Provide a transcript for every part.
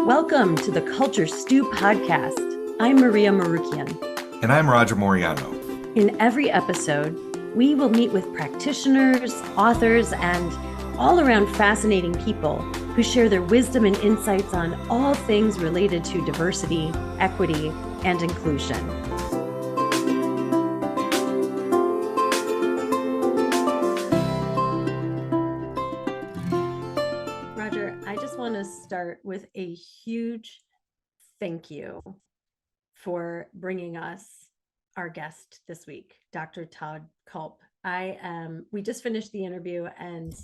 Welcome to the Culture Stew podcast. I'm Maria Marukian. And I'm Roger Moriano. In every episode, we will meet with practitioners, authors, and all around fascinating people who share their wisdom and insights on all things related to diversity, equity, and inclusion. Roger, I just want to start with a huge thank you for bringing us our guest this week, Dr. Todd Culp. We just finished the interview and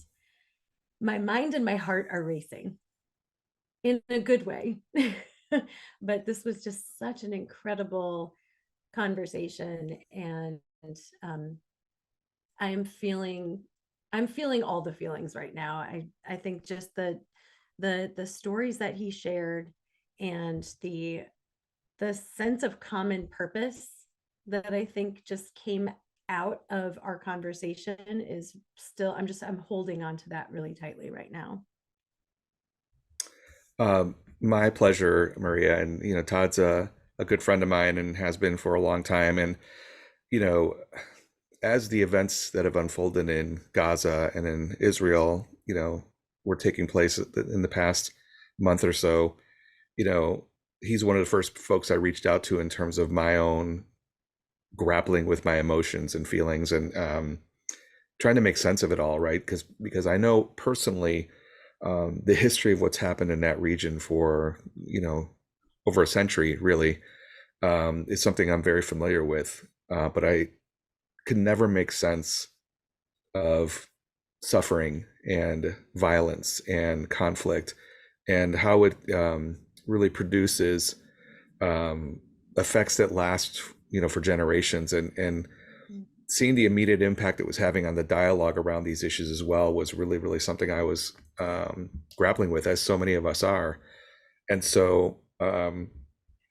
my mind and my heart are racing in a good way. But this was just such an incredible conversation, and I'm feeling all the feelings right now. I think just the stories that he shared and the sense of common purpose that I think just came out of our conversation is still, I'm holding on to that really tightly right now. My pleasure, Maria. And, Todd's a good friend of mine and has been for a long time. And, as the events that have unfolded in Gaza and in Israel, were taking place in the past month or so, he's one of the first folks I reached out to in terms of my own grappling with my emotions and feelings and trying to make sense of it all, right? Because I know personally the history of what's happened in that region for, over a century, really, is something I'm very familiar with. But I could never make sense of suffering and violence and conflict and how it really produces effects that last, for generations, and seeing the immediate impact it was having on the dialogue around these issues as well was really, really something I was grappling with, as so many of us are. And so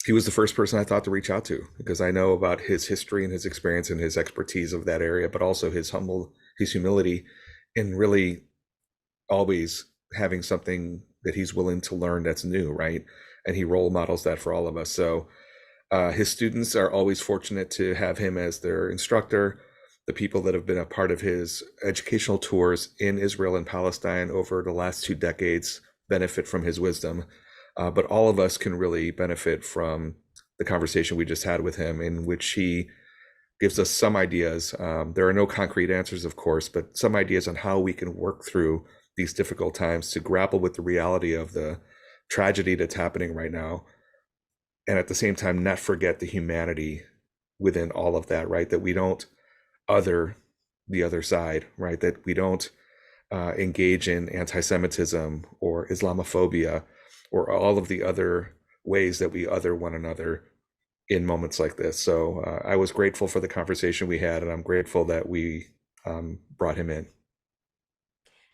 he was the first person I thought to reach out to, because I know about his history and his experience and his expertise of that area, but also his humility in really always having something that he's willing to learn that's new, right? And he role models that for all of us. So his students are always fortunate to have him as their instructor. The people that have been a part of his educational tours in Israel and Palestine over the last 2 decades benefit from his wisdom. But all of us can really benefit from the conversation we just had with him, in which he gives us some ideas. There are no concrete answers, of course, but some ideas on how we can work through these difficult times to grapple with the reality of the tragedy that's happening right now. And at the same time, not forget the humanity within all of that, right? That we don't other the other side, right? That we don't engage in anti-Semitism or Islamophobia or all of the other ways that we other one another in moments like this. So I was grateful for the conversation we had, and I'm grateful that we brought him in.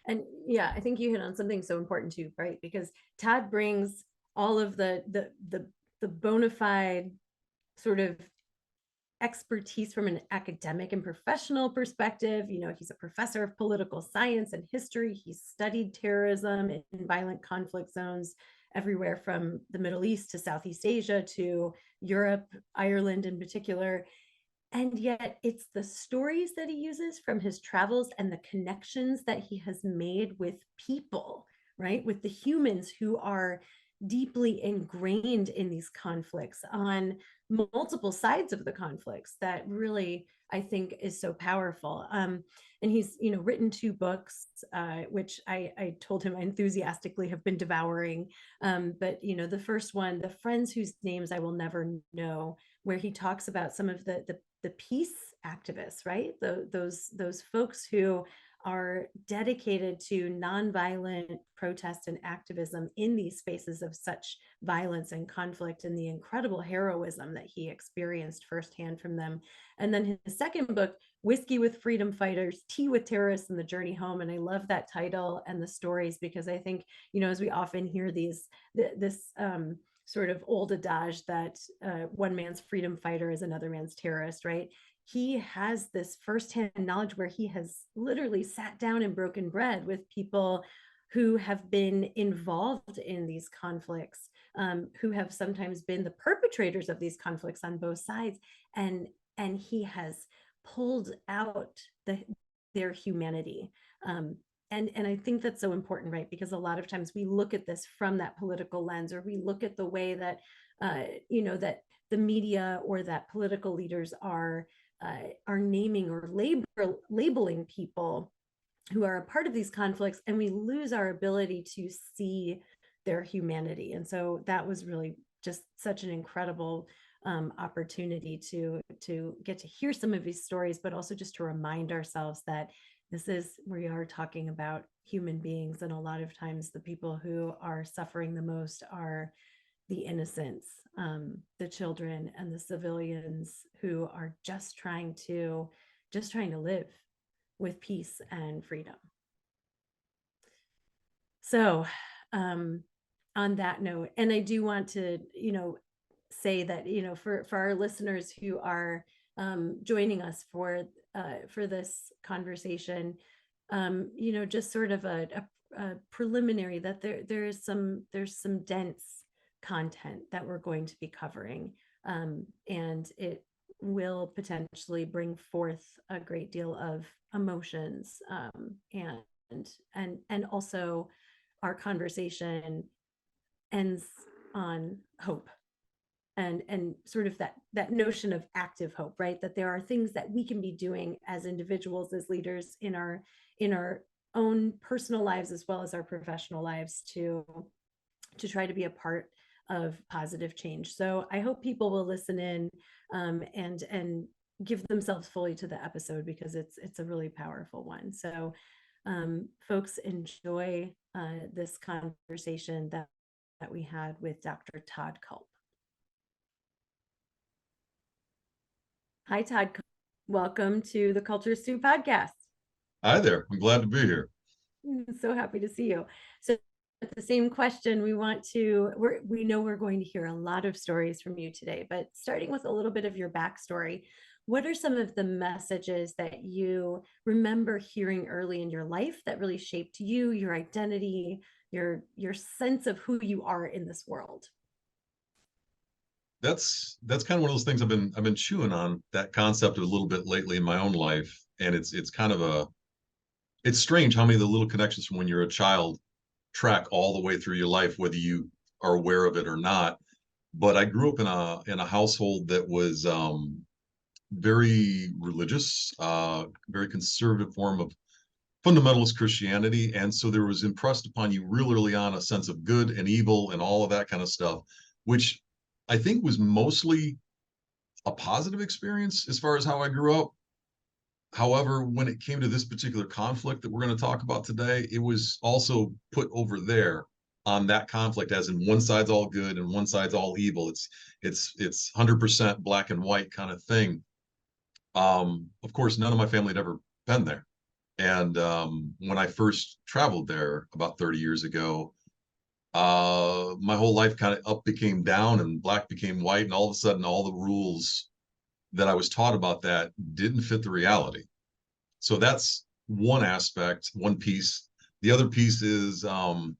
And yeah, I think you hit on something so important too, right? Because Todd brings all of the bona fide sort of expertise from an academic and professional perspective. He's a professor of political science and history. He's studied terrorism in violent conflict zones everywhere from the Middle East to Southeast Asia to Europe, Ireland in particular. And yet it's the stories that he uses from his travels and the connections that he has made with people, right? With the humans who are deeply ingrained in these conflicts on multiple sides of the conflicts that really, I think, is so powerful. And he's, written 2 books, which I told him I enthusiastically have been devouring. But, the first one, The Friends Whose Names I Will Never Know, where he talks about some of the peace activists, right? Those folks who are dedicated to nonviolent protest and activism in these spaces of such violence and conflict, and the incredible heroism that he experienced firsthand from them. And then his second book, Whiskey with Freedom Fighters, Tea with Terrorists, and the Journey Home. And I love that title and the stories, because I think, as we often hear this sort of old adage that one man's freedom fighter is another man's terrorist, right? He has this firsthand knowledge where he has literally sat down and broken bread with people who have been involved in these conflicts, who have sometimes been the perpetrators of these conflicts on both sides, and he has pulled out their humanity. And I think that's so important, right? Because a lot of times we look at this from that political lens, or we look at the way that that the media or that political leaders are naming or labeling people who are a part of these conflicts, and we lose our ability to see their humanity. And so that was really just such an incredible opportunity to get to hear some of these stories, but also just to remind ourselves that we are talking about human beings, and a lot of times the people who are suffering the most are the innocents, the children and the civilians who are just trying to live with peace and freedom. So, on that note, and I do want to, say that, for our listeners who are joining us for this conversation, just sort of a preliminary, that there's some dense content that we're going to be covering, and it will potentially bring forth a great deal of emotions, and also our conversation ends on hope, and sort of that notion of active hope, right? That there are things that we can be doing as individuals, as leaders, in our own personal lives as well as our professional lives, to try to be a part of positive change. So I hope people will listen in, and give themselves fully to the episode, because it's a really powerful one. So folks, enjoy this conversation that we had with Dr. Todd Culp. Hi, Todd. Welcome to the Culture Stew podcast. Hi there. I'm glad to be here. So happy to see you. So the same question, we know we're going to hear a lot of stories from you today, but starting with a little bit of your backstory, what are some of the messages that you remember hearing early in your life that really shaped you, your identity, your sense of who you are in this world? That's kind of one of those things I've been chewing on that concept a little bit lately in my own life, and it's kind of it's strange how many of the little connections from when you're a child track all the way through your life, whether you are aware of it or not. But I grew up in a household that was very religious, very conservative form of fundamentalist Christianity, and so there was impressed upon you real early on a sense of good and evil and all of that kind of stuff, which I think was mostly a positive experience as far as how I grew up. However, when it came to this particular conflict that we're going to talk about today, it was also put over there on that conflict, as in one side's all good and one side's all evil. It's 100% black and white kind of thing. Of course, none of my family had ever been there. And when I first traveled there about 30 years ago, my whole life kind of up became down and black became white, and all of a sudden all the rules that I was taught about that didn't fit the reality. So that's one aspect, one piece. The other piece is, and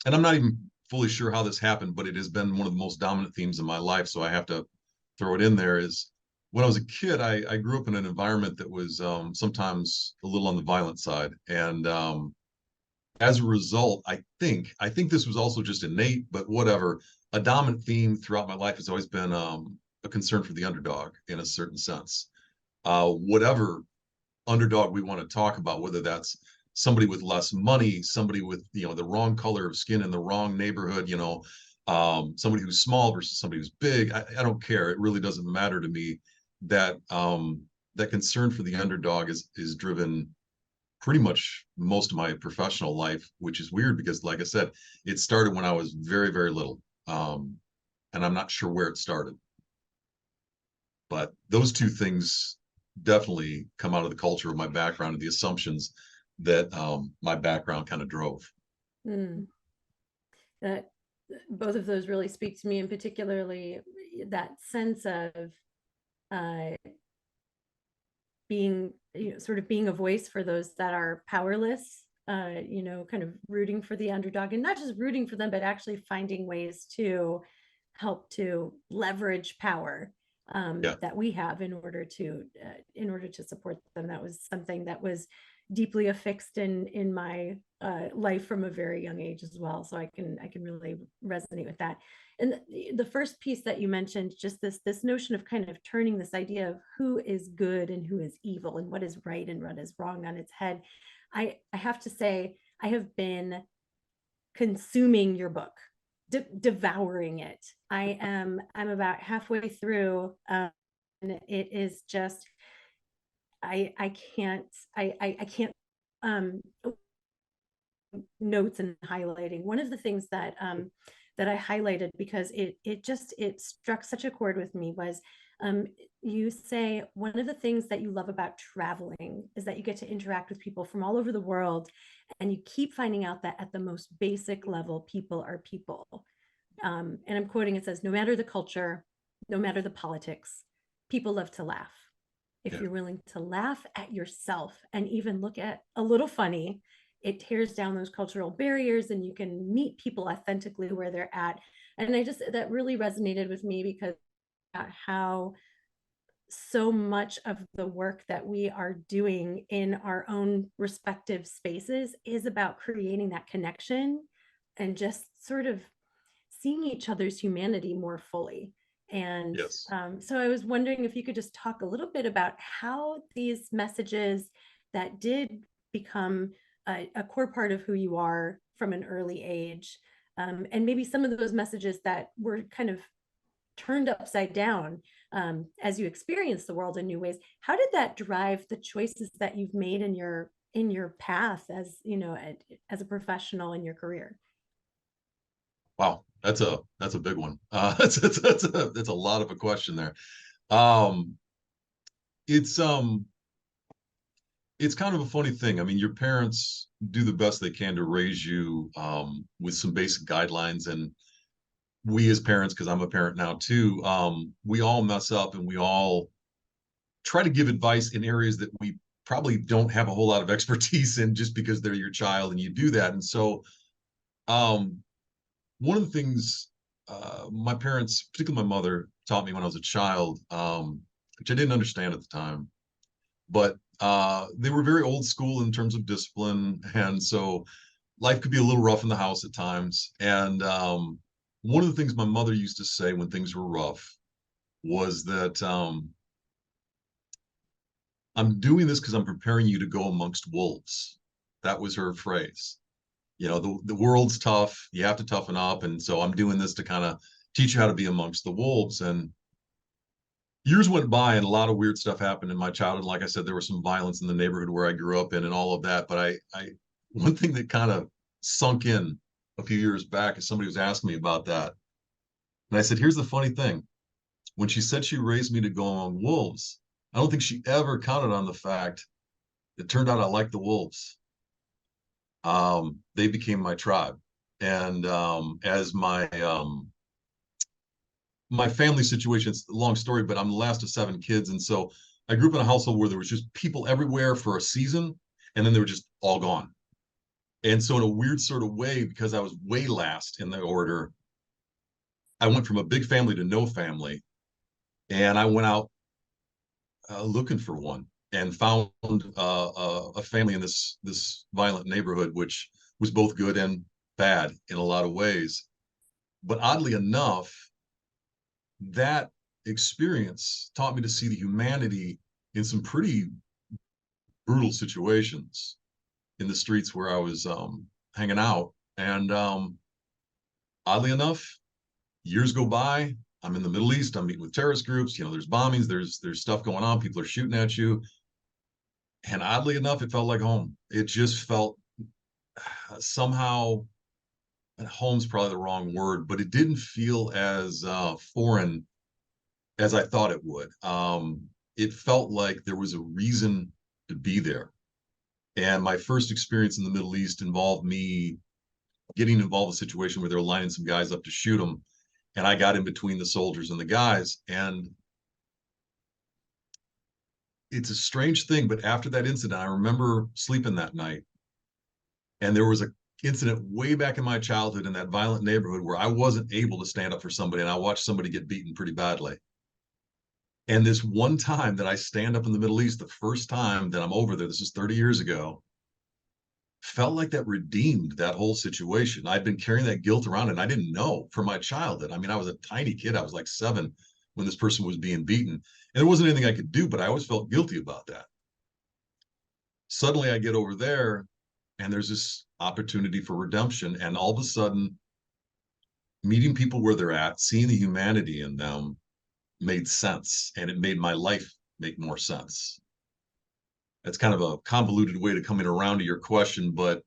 I'm not even fully sure how this happened, but it has been one of the most dominant themes in my life, so I have to throw it in there, is when I was a kid, I grew up in an environment that was sometimes a little on the violent side. And as a result, I think this was also just innate, but whatever. A dominant theme throughout my life has always been a concern for the underdog in a certain sense. Whatever underdog we want to talk about, whether that's somebody with less money, somebody with the wrong color of skin in the wrong neighborhood, somebody who's small versus somebody who's big. I don't care. It really doesn't matter to me. That that concern for the underdog is driven pretty much most of my professional life, which is weird because, like I said, it started when I was very, very little. And I'm not sure where it started. But those two things definitely come out of the culture of my background and the assumptions that my background kind of drove. Mm. That both of those really speak to me, and particularly that sense of being, sort of being a voice for those that are powerless, you know, kind of rooting for the underdog, and not just rooting for them, but actually finding ways to help to leverage power Yeah. that we have in order to support them. That was something that was deeply affixed in my life from a very young age as well. So I can really resonate with that. And the first piece that you mentioned, just this notion of kind of turning this idea of who is good and who is evil and what is right and what is wrong on its head. I have to say, I have been consuming your book, devouring it. I'm about halfway through, and it is just I can't I can't um notes and highlighting. One of the things that I highlighted because it struck such a chord with me was um, you say one of the things that you love about traveling is that you get to interact with people from all over the world, and you keep finding out that at the most basic level, people are people. And I'm quoting, it says, no matter the culture, no matter the politics, people love to laugh. If Yeah. you're willing to laugh at yourself and even look at a little funny, it tears down those cultural barriers and you can meet people authentically where they're at. And that really resonated with me because how so much of the work that we are doing in our own respective spaces is about creating that connection and just sort of seeing each other's humanity more fully. And Yes. so I was wondering if you could just talk a little bit about how these messages that did become a core part of who you are from an early age, and maybe some of those messages that were kind of turned upside down as you experience the world in new ways. How did that drive the choices that you've made in your path as, you know, as a professional in your career? Wow, that's a big one. That's a lot of a question there. Um, it's um it's kind of a funny thing. I mean, your parents do the best they can to raise you with some basic guidelines, and we as parents, because I'm a parent now too, we all mess up and we all try to give advice in areas that we probably don't have a whole lot of expertise in just because they're your child and you do that. And so um, one of the things my parents, particularly my mother, taught me when I was a child, which I didn't understand at the time, but they were very old school in terms of discipline. And so life could be a little rough in the house at times. And one of the things my mother used to say when things were rough was that I'm doing this because I'm preparing you to go amongst wolves. That was her phrase. You know, the world's tough. You have to toughen up. And so I'm doing this to kind of teach you how to be amongst the wolves. And years went by and a lot of weird stuff happened in my childhood. Like I said, there was some violence in the neighborhood where I grew up in and all of that. But one thing that kind of sunk in a few years back is somebody was asking me about that. And I said, here's the funny thing. When she said she raised me to go among wolves, I don't think she ever counted on the fact it turned out I liked the wolves. They became my tribe. And as my family situation, it's a long story, but I'm the last of 7 kids. And so I grew up in a household where there was just people everywhere for a season, and then they were just all gone. And so in a weird sort of way, because I was way last in the order, I went from a big family to no family. And I went out looking for one and found a family in this violent neighborhood, which was both good and bad in a lot of ways. But oddly enough, that experience taught me to see the humanity in some pretty brutal situations in the streets where I was hanging out. And oddly enough, years go by. I'm in the Middle East. I'm meeting with terrorist groups. You know, there's bombings. There's stuff going on. People are shooting at you. And oddly enough, it felt like home. It just felt somehow, and home's probably the wrong word, but it didn't feel as foreign as I thought it would. It felt like there was a reason to be there. And my first experience in the Middle East involved me getting involved in a situation where they were lining some guys up to shoot them. And I got in between the soldiers and the guys. And it's a strange thing, but after that incident, I remember sleeping that night And there was a incident way back in my childhood in that violent neighborhood where I wasn't able to stand up for somebody, and I watched somebody get beaten pretty badly. And this one time that I stand up in the Middle East, the first time that I'm over there, this is 30 years ago, felt like that redeemed that whole situation. I'd been carrying that guilt around and I didn't know from my childhood. I mean, I was a tiny kid. I was like 7 when this person was being beaten. And there wasn't anything I could do, but I always felt guilty about that. Suddenly I get over there and there's this opportunity for redemption. And all of a sudden, meeting people where they're at, seeing the humanity in them made sense. And it made my life make more sense. That's kind of a convoluted way to coming around to your question, but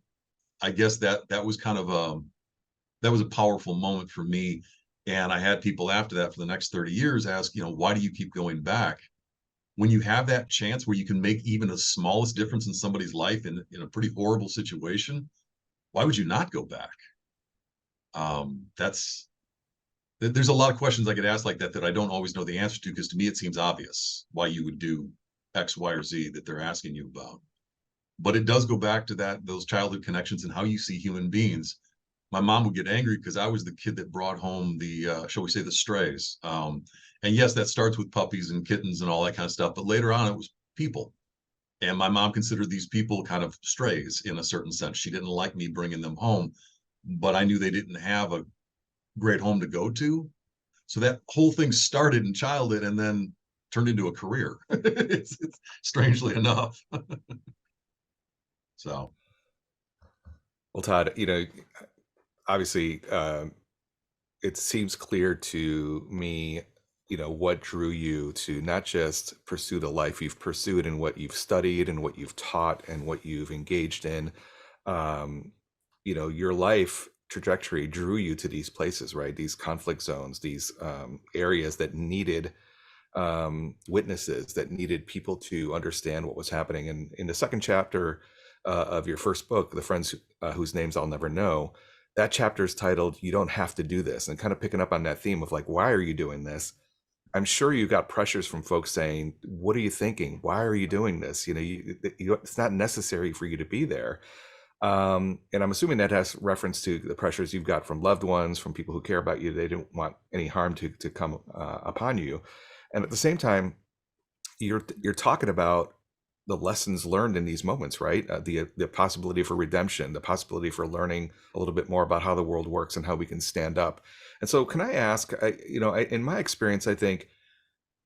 I guess that was kind of that was a powerful moment for me. And I had people after that for the next 30 years ask, why do you keep going back? When you have that chance where you can make even the smallest difference in somebody's life in a pretty horrible situation, why would you not go back? There's a lot of questions I could ask like that I don't always know the answer to, because to me it seems obvious why you would do X, Y, or Z that they're asking you about. But it does go back to those childhood connections and how you see human beings. My mom would get angry because I was the kid that brought home the, shall we say, the strays. And yes, that starts with puppies and kittens and all that kind of stuff. But later on, it was people. And my mom considered these people kind of strays in a certain sense. She didn't like me bringing them home, but I knew they didn't have a great home to go to. So that whole thing started in childhood and then turned into a career. it's strangely enough. So, Well, Todd, obviously, it seems clear to me, what drew you to not just pursue the life you've pursued and what you've studied and what you've taught and what you've engaged in. Um, your life trajectory drew you to these places, right? These conflict zones, these areas that needed witnesses, that needed people to understand what was happening. And in the second chapter of your first book, The Friends Whose Names I'll Never Know, that chapter is titled "You Don't Have to Do This," and kind of picking up on that theme of like, why are you doing this? I'm sure you got pressures from folks saying, what are you thinking? Why are you doing this? It's not necessary for you to be there. And I'm assuming that has reference to the pressures you've got from loved ones, from people who care about you. They didn't want any harm to come upon you. And at the same time, you're talking about the lessons learned in these moments, right? The possibility for redemption, the possibility for learning a little bit more about how the world works and how we can stand up. And so, can I ask? In my experience, I think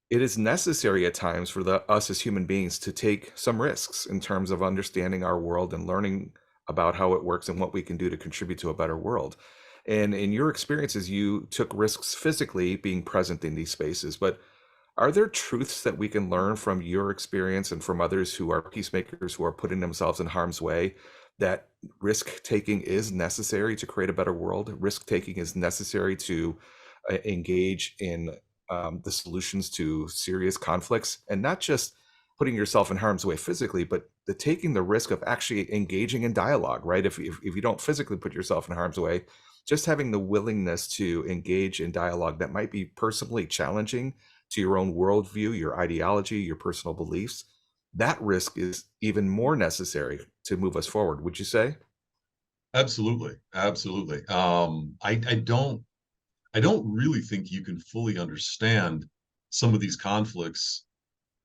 it is necessary at times for us as human beings to take some risks in terms of understanding our world and learning about how it works and what we can do to contribute to a better world. And in your experiences, you took risks physically being present in these spaces, but are there truths that we can learn from your experience and from others who are peacemakers, who are putting themselves in harm's way, that risk taking is necessary to create a better world? Risk taking is necessary to engage in the solutions to serious conflicts, and not just putting yourself in harm's way physically, but taking the risk of actually engaging in dialogue, right? If you don't physically put yourself in harm's way, just having the willingness to engage in dialogue that might be personally challenging to your own worldview, your ideology, your personal beliefs, that risk is even more necessary to move us forward. Would you say? absolutely, absolutely. I don't really think you can fully understand some of these conflicts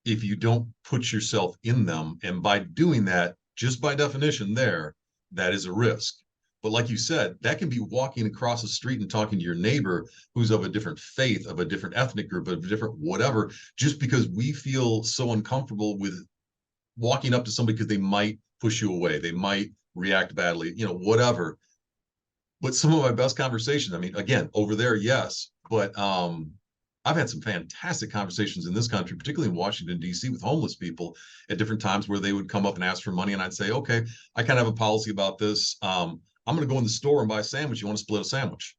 if you don't put yourself in them. And by doing that, just by definition, that is a risk. But like you said, that can be walking across the street and talking to your neighbor who's of a different faith, of a different ethnic group, of a different whatever, just because we feel so uncomfortable with walking up to somebody because they might push you away, they might react badly, whatever. But some of my best conversations, I mean, again, over there, yes, but I've had some fantastic conversations in this country, particularly in Washington, D.C., with homeless people at different times where they would come up and ask for money. And I'd say, okay, I kind of have a policy about this. I'm going to go in the store and buy a sandwich. You want to split a sandwich?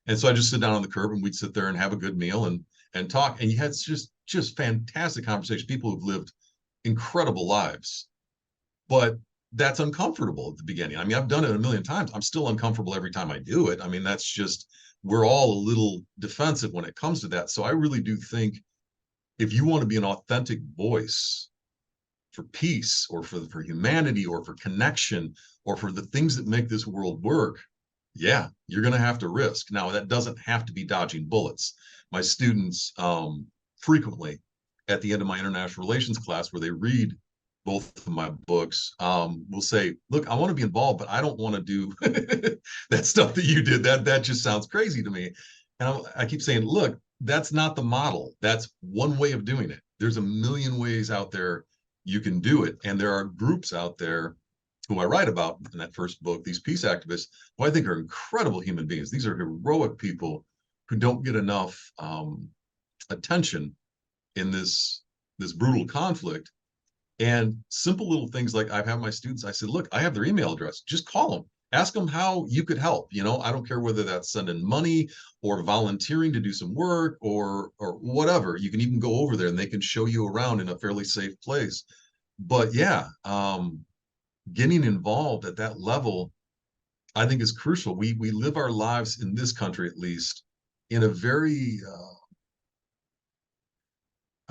And so I just sit down on the curb and we'd sit there and have a good meal and talk. And you had just fantastic conversations, people who've lived incredible lives. But that's uncomfortable at the beginning. I mean, I've done it a million times. I'm still uncomfortable every time I do it. I mean, that's just, we're all a little defensive when it comes to that. So I really do think if you want to be an authentic voice for peace or for humanity or for connection or for the things that make this world work, yeah, you're going to have to risk. Now, that doesn't have to be dodging bullets. My students frequently at the end of my international relations class, where they read both of my books, will say, look, I want to be involved, but I don't want to do that stuff that you did. That just sounds crazy to me. And I keep saying, look, that's not the model. That's one way of doing it. There's a million ways out there you can do it. And there are groups out there who I write about in that first book, these peace activists, who I think are incredible human beings. These are heroic people who don't get enough attention in this brutal conflict. And simple little things like, I've had my students, I said, look, I have their email address. Just call them. Ask them how you could help. You know, I don't care whether that's sending money or volunteering to do some work or whatever. You can even go over there and they can show you around in a fairly safe place. But yeah, getting involved at that level, I think, is crucial. We live our lives in this country, at least, in a very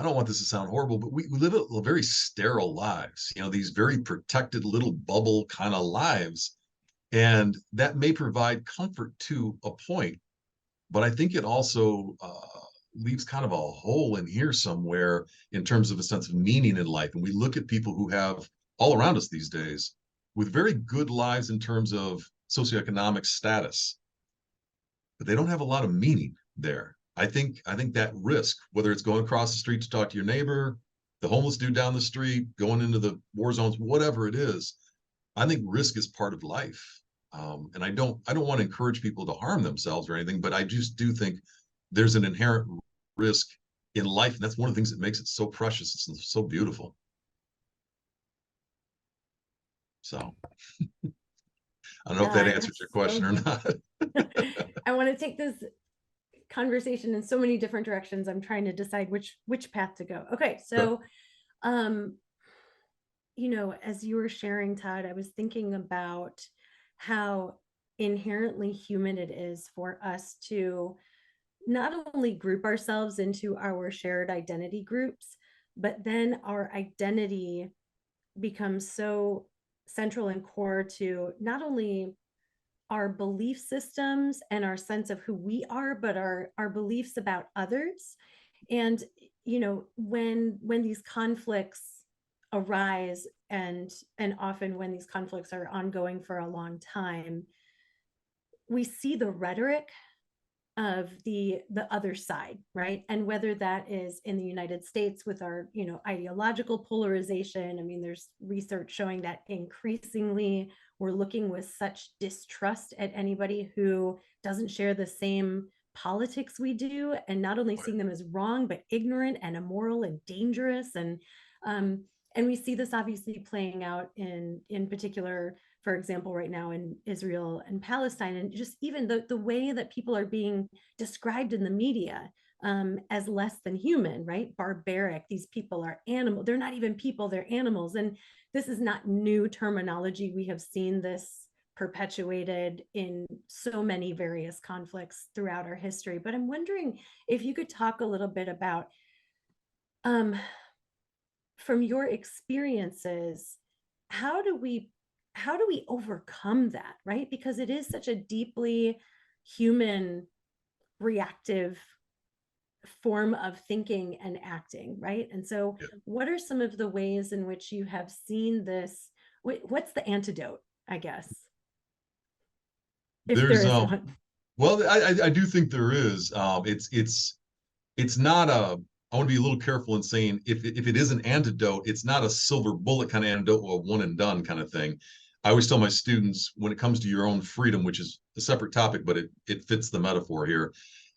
I don't want this to sound horrible, but we live a very sterile lives, you know, these very protected little bubble kind of lives. And that may provide comfort to a point, but I think it also leaves kind of a hole in here somewhere in terms of a sense of meaning in life. And we look at people who have all around us these days with very good lives in terms of socioeconomic status, but they don't have a lot of meaning there. I think that risk, whether it's going across the street to talk to your neighbor, the homeless dude down the street, going into the war zones, whatever it is, I think risk is part of life. And I don't want to encourage people to harm themselves or anything, but I just do think there's an inherent risk in life, and that's one of the things that makes it so precious and so beautiful. So I don't know if that answers your question or not. I want to take this conversation in so many different directions. I'm trying to decide which path to go. Okay, so you know, as you were sharing, Todd, I was thinking about how inherently human it is for us to not only group ourselves into our shared identity groups, but then our identity becomes so central and core to not only our belief systems and our sense of who we are, but our beliefs about others. And you know, when these conflicts arise, and often when these conflicts are ongoing for a long time, we see the rhetoric of the other side, right? And whether that is in the United States with our, you know, ideological polarization. I mean, there's research showing that increasingly we're looking with such distrust at anybody who doesn't share the same politics we do, and not only seeing them as wrong, but ignorant and immoral and dangerous. And we see this obviously playing out in particular, for example, right now in Israel and Palestine, and just even the way that people are being described in the media as less than human, right? Barbaric. These people are animal. They're not even people, they're animals. And this is not new terminology. We have seen this perpetuated in so many various conflicts throughout our history. But I'm wondering if you could talk a little bit about, from your experiences, how do we overcome that, right? Because it is such a deeply human, reactive form of thinking and acting, right? And so what are some of the ways in which you have seen this? What's the antidote, I guess, if there is one? Well, I do think there is. It's not a, I want to be a little careful in saying if it is an antidote, it's not a silver bullet kind of antidote or one and done kind of thing. I always tell my students, when it comes to your own freedom, which is a separate topic, but it fits the metaphor here.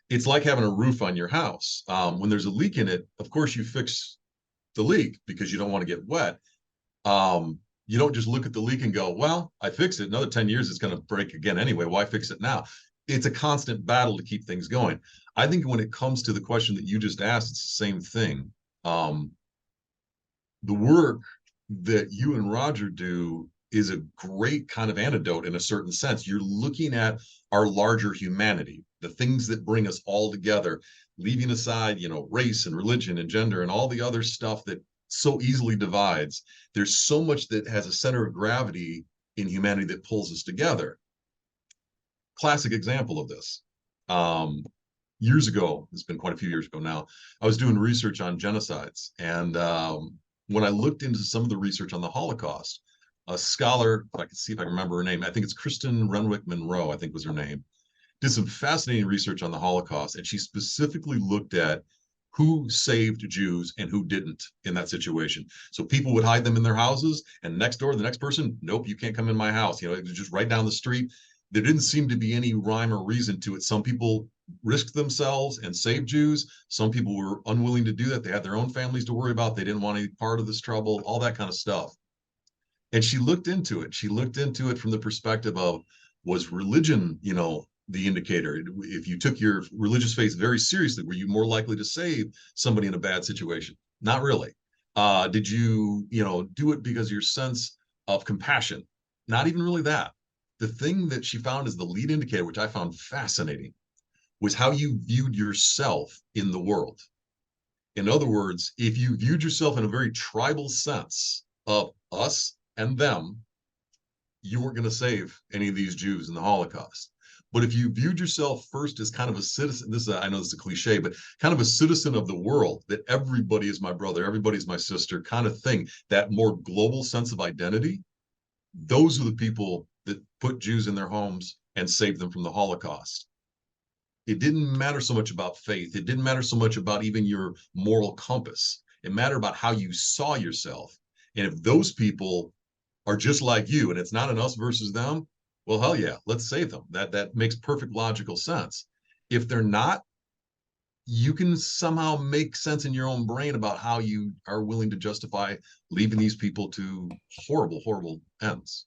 It's like having a roof on your house. When there's a leak in it, of course you fix the leak because you don't want to get wet. You don't just look at the leak and go, well, I fixed it. Another 10 years, it's going to break again anyway. Why fix it now? It's a constant battle to keep things going. I think when it comes to the question that you just asked, it's the same thing. The work that you and Roger do is a great kind of antidote in a certain sense. You're looking at our larger humanity, the things that bring us all together, leaving aside, you know, race and religion and gender and all the other stuff that so easily divides. There's so much that has a center of gravity in humanity that pulls us together. Classic example of this. Years ago, it's been quite a few years ago now, I was doing research on genocides. And when I looked into some of the research on the Holocaust, a scholar, if I can see if I can remember her name, I think it's Kristen Renwick Monroe, I think was her name, did some fascinating research on the Holocaust. And she specifically looked at who saved Jews and who didn't in that situation. So people would hide them in their houses, and next door, the next person, nope, you can't come in my house. You know, it was just right down the street. There didn't seem to be any rhyme or reason to it. Some people risked themselves and saved Jews. Some people were unwilling to do that. They had their own families to worry about. They didn't want any part of this trouble, all that kind of stuff. And she looked into it. She looked into it from the perspective of, was religion, you know, the indicator? If you took your religious faith very seriously, were you more likely to save somebody in a bad situation? Not really. Did you, you know, do it because of your sense of compassion? Not even really that. The thing that she found as the lead indicator, which I found fascinating, was how you viewed yourself in the world. In other words, if you viewed yourself in a very tribal sense of us and them, you weren't going to save any of these Jews in the Holocaust. But if you viewed yourself first as kind of a citizen, this I know this is a cliche, but kind of a citizen of the world, that everybody is my brother, everybody's my sister kind of thing, that more global sense of identity, those are the people that put Jews in their homes and saved them from the Holocaust. It didn't matter so much about faith. It didn't matter so much about even your moral compass. It mattered about how you saw yourself. And if those people are just like you and it's not an us versus them, well, hell yeah, let's save them. That makes perfect logical sense. If they're not, you can somehow make sense in your own brain about how you are willing to justify leaving these people to horrible, horrible ends.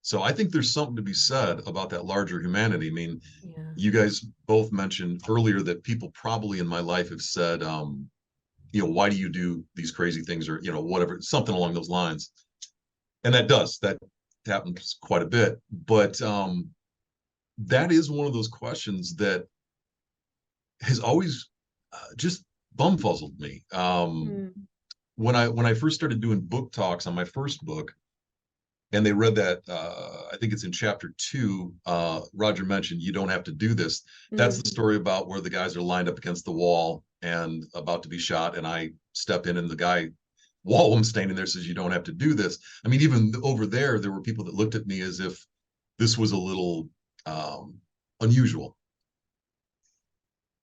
So I think there's something to be said about that larger humanity. I mean, Yeah. you guys both mentioned earlier that people probably in my life have said, you know, why do you do these crazy things, or, you know, whatever, something along those lines. And that happens quite a bit. But that is one of those questions that has always just bumfuzzled me. Mm. When I first started doing book talks on my first book, and they read that, I think it's in chapter 2, Roger mentioned, you don't have to do this. That's the Mm. story about where the guys are lined up against the wall and about to be shot, and I step in, and the guy while I'm standing there says, you don't have to do this. I mean, even over there were people that looked at me as if this was a little unusual.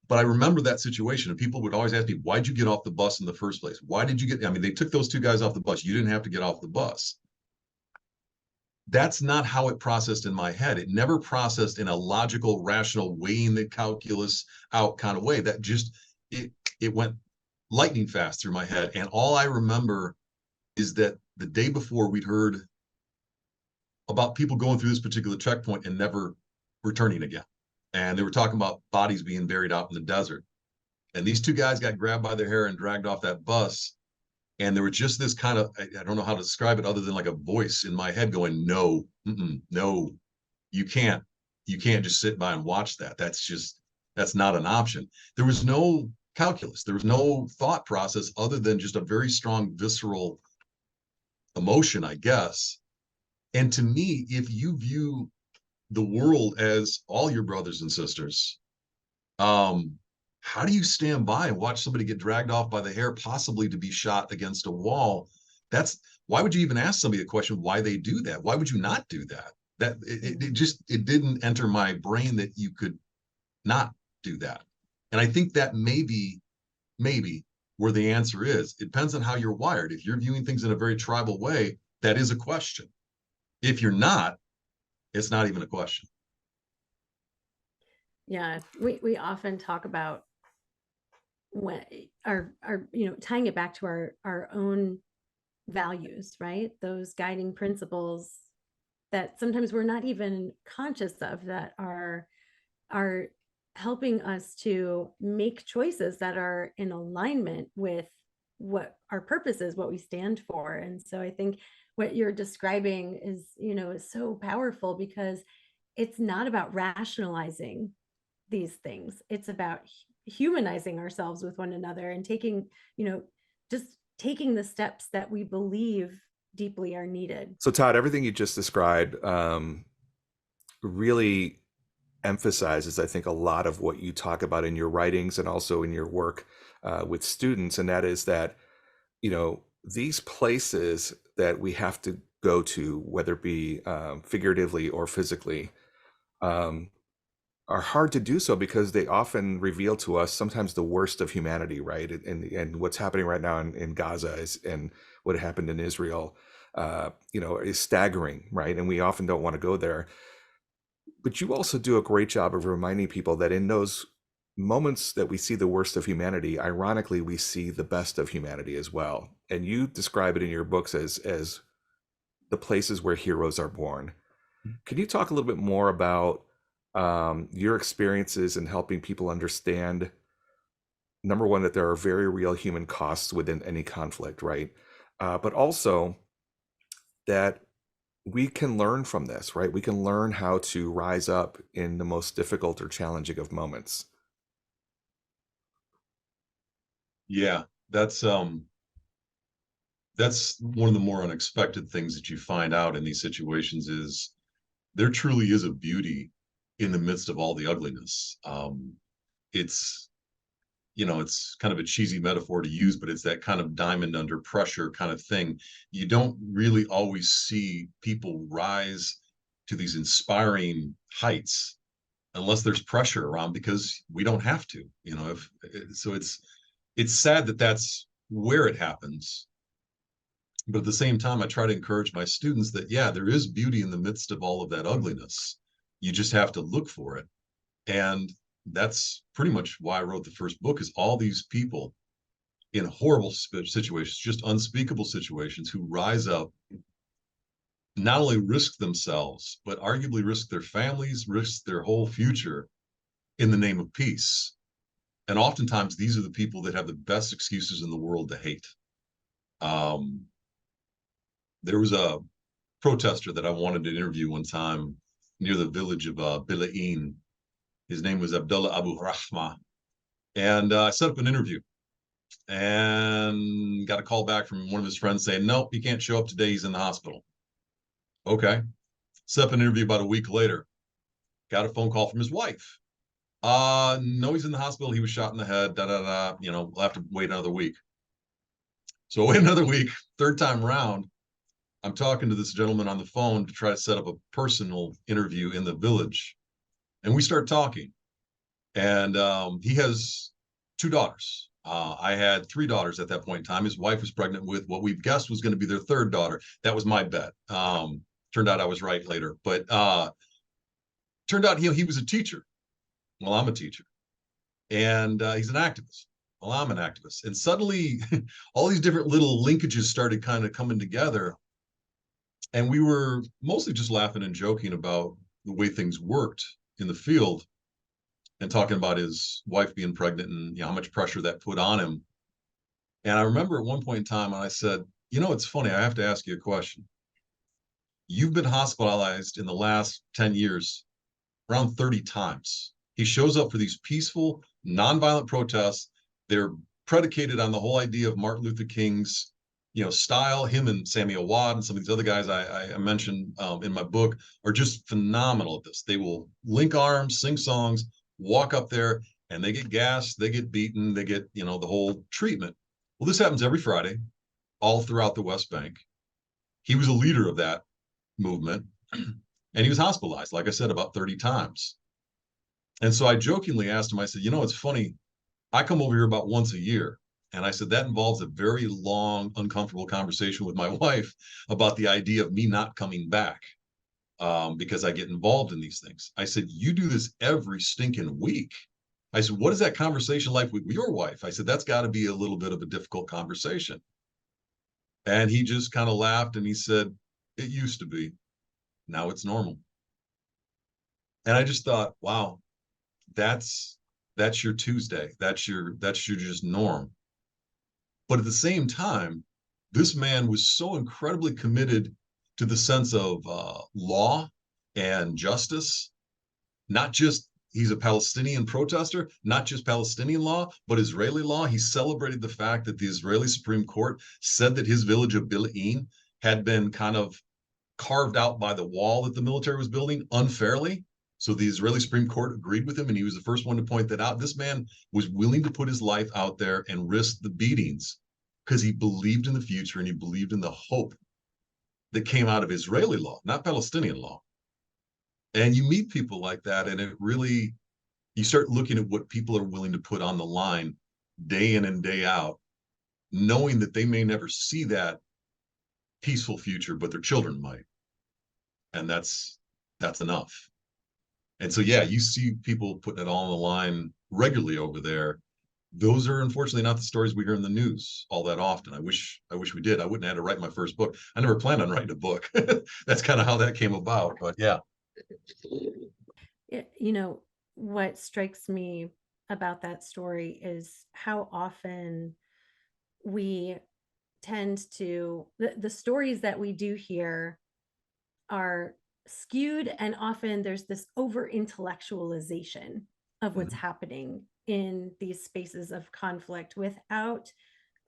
But I remember that situation, and people would always ask me, why'd you get off the bus in the first place? Why did you get, I mean, they took those two guys off the bus. You didn't have to get off the bus. That's not how it processed in my head. It never processed in a logical, rational, weighing the calculus out kind of way. That just, it went lightning fast through my head. And all I remember is that the day before, we'd heard about people going through this particular checkpoint and never returning again. And they were talking about bodies being buried out in the desert. And these two guys got grabbed by their hair and dragged off that bus. And there was just this kind of, I don't know how to describe it other than like a voice in my head going, no, no, you can't just sit by and watch that. That's not an option. There was no calculus. There was no thought process other than just a very strong visceral emotion, I guess. And to me, if you view the world as all your brothers and sisters, how do you stand by and watch somebody get dragged off by the hair, possibly to be shot against a wall? That's, why would you even ask somebody a question why they do that? Why would you not do that? It didn't enter my brain that you could not do that. And I think that maybe where the answer is. It depends on how you're wired. If you're viewing things in a very tribal way, that is a question. If you're not, it's not even a question. Yeah, we often talk about when our tying it back to our own values, right? Those guiding principles that sometimes we're not even conscious of, that are helping us to make choices that are in alignment with what our purpose is, what we stand for. And so I think what you're describing is so powerful, because it's not about rationalizing these things. It's about humanizing ourselves with one another and taking, just taking the steps that we believe deeply are needed. So Todd, everything you just described really emphasizes, I think, a lot of what you talk about in your writings and also in your work with students, and that is that, you know, these places that we have to go to, whether it be figuratively or physically, um, are hard to do so because they often reveal to us sometimes the worst of humanity, right? And what's happening right now in Gaza is, and what happened in Israel, you know, is staggering, right? And we often don't want to go there. But you also do a great job of reminding people that in those moments that we see the worst of humanity, ironically, we see the best of humanity as well. And you describe it in your books as the places where heroes are born. Can you talk a little bit more about your experiences in helping people understand, number one, that there are very real human costs within any conflict, right? But also that we can learn from this, right? We can learn how to rise up in the most difficult or challenging of moments. Yeah, that's one of the more unexpected things that you find out in these situations is there truly is a beauty in the midst of all the ugliness. It's, you know, it's kind of a cheesy metaphor to use, but it's that kind of diamond under pressure kind of thing. You don't really always see people rise to these inspiring heights unless there's pressure around, because we don't have to, you know. If so, it's sad that that's where it happens. But at the same time, I try to encourage my students that, yeah, there is beauty in the midst of all of that ugliness. You just have to look for it. And that's pretty much why I wrote the first book, is all these people in horrible situations, just unspeakable situations, who rise up, not only risk themselves, but arguably risk their families, risk their whole future in the name of peace. And oftentimes these are the people that have the best excuses in the world to hate. There was a protester that I wanted to interview one time near the village of Bilain. His name was Abdullah Abu Rahma. And I set up an interview and got a call back from one of his friends saying, nope, he can't show up today. He's in the hospital. Okay. Set up an interview about a week later. Got a phone call from his wife. No, he's in the hospital. He was shot in the head. Da da da. You know, we'll have to wait another week. So wait another week. Third time around, I'm talking to this gentleman on the phone to try to set up a personal interview in the village. And we start talking. And he has two daughters. I had three daughters at that point in time. His wife was pregnant with what we guessed was going to be their third daughter. That was my bet. Turned out I was right later. But turned out he was a teacher. Well, I'm a teacher. And he's an activist. Well, I'm an activist. And suddenly, all these different little linkages started kind of coming together. And we were mostly just laughing and joking about the way things worked in the field, and talking about his wife being pregnant and, you know, how much pressure that put on him. And I remember at one point in time, I said, you know, it's funny, I have to ask you a question. You've been hospitalized in the last 10 years around 30 times. He shows up for these peaceful, nonviolent protests. They're predicated on the whole idea of Martin Luther King's, you know, style. Him and Sammy Awad and some of these other guys I mentioned in my book are just phenomenal at this. They will link arms, sing songs, walk up there, and they get gassed, they get beaten, they get, you know, the whole treatment. Well, this happens every Friday, all throughout the West Bank. He was a leader of that movement, and he was hospitalized, like I said, about 30 times. And so I jokingly asked him, I said, you know, it's funny, I come over here about once a year. And I said, that involves a very long, uncomfortable conversation with my wife about the idea of me not coming back, because I get involved in these things. I said, you do this every stinking week. I said, what is that conversation like with your wife? I said, that's got to be a little bit of a difficult conversation. And he just kind of laughed and he said, it used to be. Now it's normal. And I just thought, wow, that's your Tuesday. That's your just norm. But at the same time, this man was so incredibly committed to the sense of law and justice. Not just, he's a Palestinian protester, not just Palestinian law, but Israeli law. He celebrated the fact that the Israeli Supreme Court said that his village of Bilain had been kind of carved out by the wall that the military was building unfairly. So the Israeli Supreme Court agreed with him, and he was the first one to point that out. This man was willing to put his life out there and risk the beatings because he believed in the future and he believed in the hope that came out of Israeli law, not Palestinian law. And you meet people like that, and it really, you start looking at what people are willing to put on the line day in and day out, knowing that they may never see that peaceful future, but their children might. And that's enough. And so, yeah, you see people putting it all on the line regularly over there. Those are unfortunately not the stories we hear in the news all that often. I wish we did. I wouldn't have had to write my first book. I never planned on writing a book. That's kind of how that came about. But yeah. You know, what strikes me about that story is how often we tend to, the stories that we do hear are skewed, and often there's this over intellectualization of what's happening in these spaces of conflict without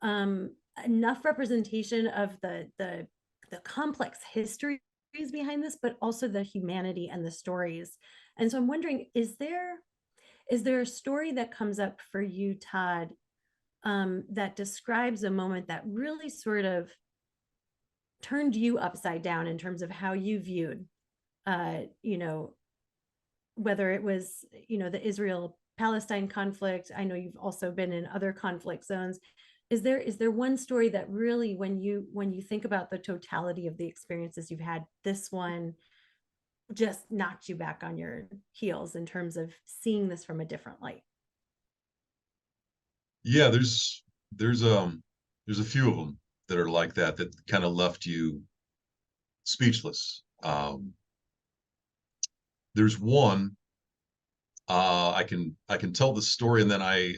enough representation of the complex histories behind this, but also the humanity and the stories. And so I'm wondering, is there a story that comes up for you, Todd, that describes a moment that really sort of turned you upside down in terms of how you viewed, you know, whether it was, you know, the Israel-Palestine conflict? I know you've also been in other conflict zones. Is there one story that really, when you think about the totality of the experiences you've had, this one just knocked you back on your heels in terms of seeing this from a different light? Yeah, there's a few of them that are like that kind of left you speechless. There's one, I can tell the story, and then I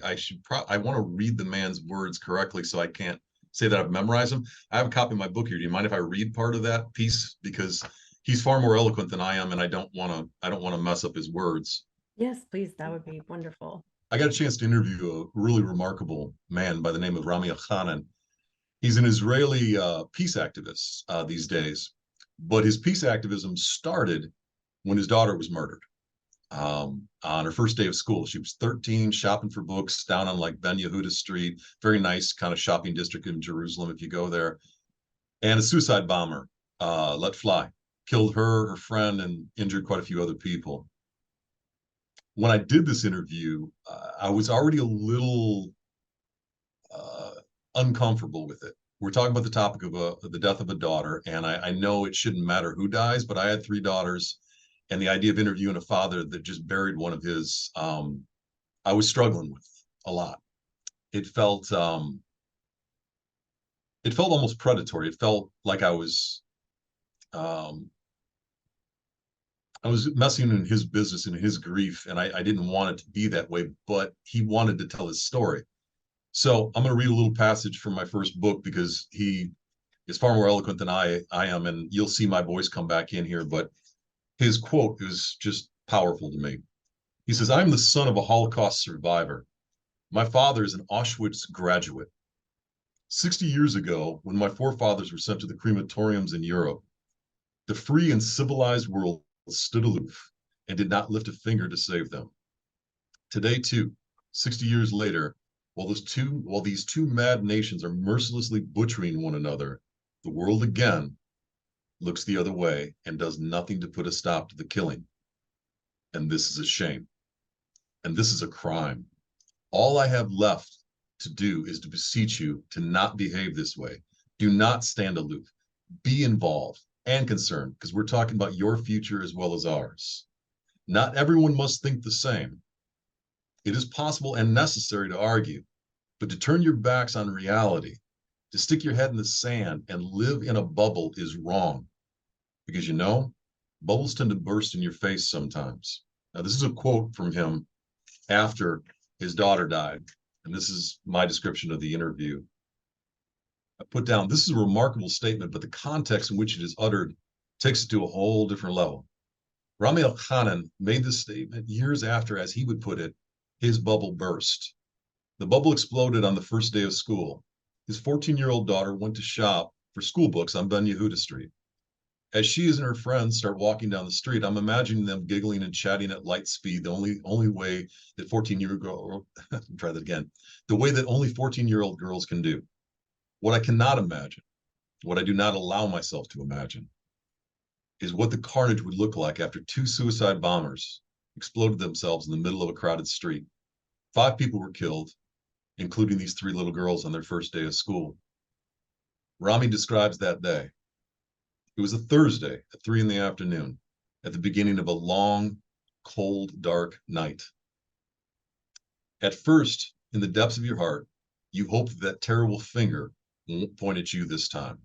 want to read the man's words correctly, so I can't say that I've memorized them. I have a copy of my book here. Do you mind if I read part of that piece, because he's far more eloquent than I am, and I don't want to mess up his words. Yes, please, that would be wonderful. I got a chance to interview a really remarkable man by the name of Rami Elchanan. He's an Israeli peace activist these days, but his peace activism started when his daughter was murdered. On her first day of school. She was 13, shopping for books down on like Ben Yehuda Street, very nice kind of shopping district in Jerusalem if you go there. And a suicide bomber let fly, killed her, her friend, and injured quite a few other people. When I did this interview, I was already a little uncomfortable with it. We're talking about the topic of the death of a daughter, and I know it shouldn't matter who dies, but I had 3 daughters. And the idea of interviewing a father that just buried one of his, I was struggling with a lot. It felt almost predatory. It felt like I was messing in his business and his grief, and I didn't want it to be that way. But he wanted to tell his story, so I'm going to read a little passage from my first book, because he is far more eloquent than I am, and you'll see my voice come back in here, but his quote is just powerful to me. He says, "I'm the son of a Holocaust survivor. My father is an Auschwitz graduate. 60 years ago, when my forefathers were sent to the crematoriums in Europe, the free and civilized world stood aloof and did not lift a finger to save them. Today, too, 60 years later, while these two mad nations are mercilessly butchering one another, the world again looks the other way and does nothing to put a stop to the killing. And this is a shame. And this is a crime. All I have left to do is to beseech you to not behave this way. Do not stand aloof. Be involved and concerned, because we're talking about your future as well as ours. Not everyone must think the same. It is possible and necessary to argue, but to turn your backs on reality, to stick your head in the sand and live in a bubble is wrong. Because bubbles tend to burst in your face sometimes." Now, this is a quote from him after his daughter died, and this is my description of the interview. I put down, "This is a remarkable statement, but the context in which it is uttered takes it to a whole different level. Rami Elchanan made this statement years after, as he would put it, his bubble burst. The bubble exploded on the first day of school. His 14-year-old daughter went to shop for school books on Ben Yehuda Street. As she and her friends start walking down the street, I'm imagining them giggling and chatting at light speed, the only way that 14-year-old try that again, the way that only 14-year-old girls can do. What I cannot imagine, what I do not allow myself to imagine, is what the carnage would look like after 2 suicide bombers exploded themselves in the middle of a crowded street. 5 people were killed, including these 3 little girls on their first day of school. Rami describes that day. It was a Thursday at 3 p.m, at the beginning of a long, cold, dark night. At first, in the depths of your heart, you hope that terrible finger won't point at you this time.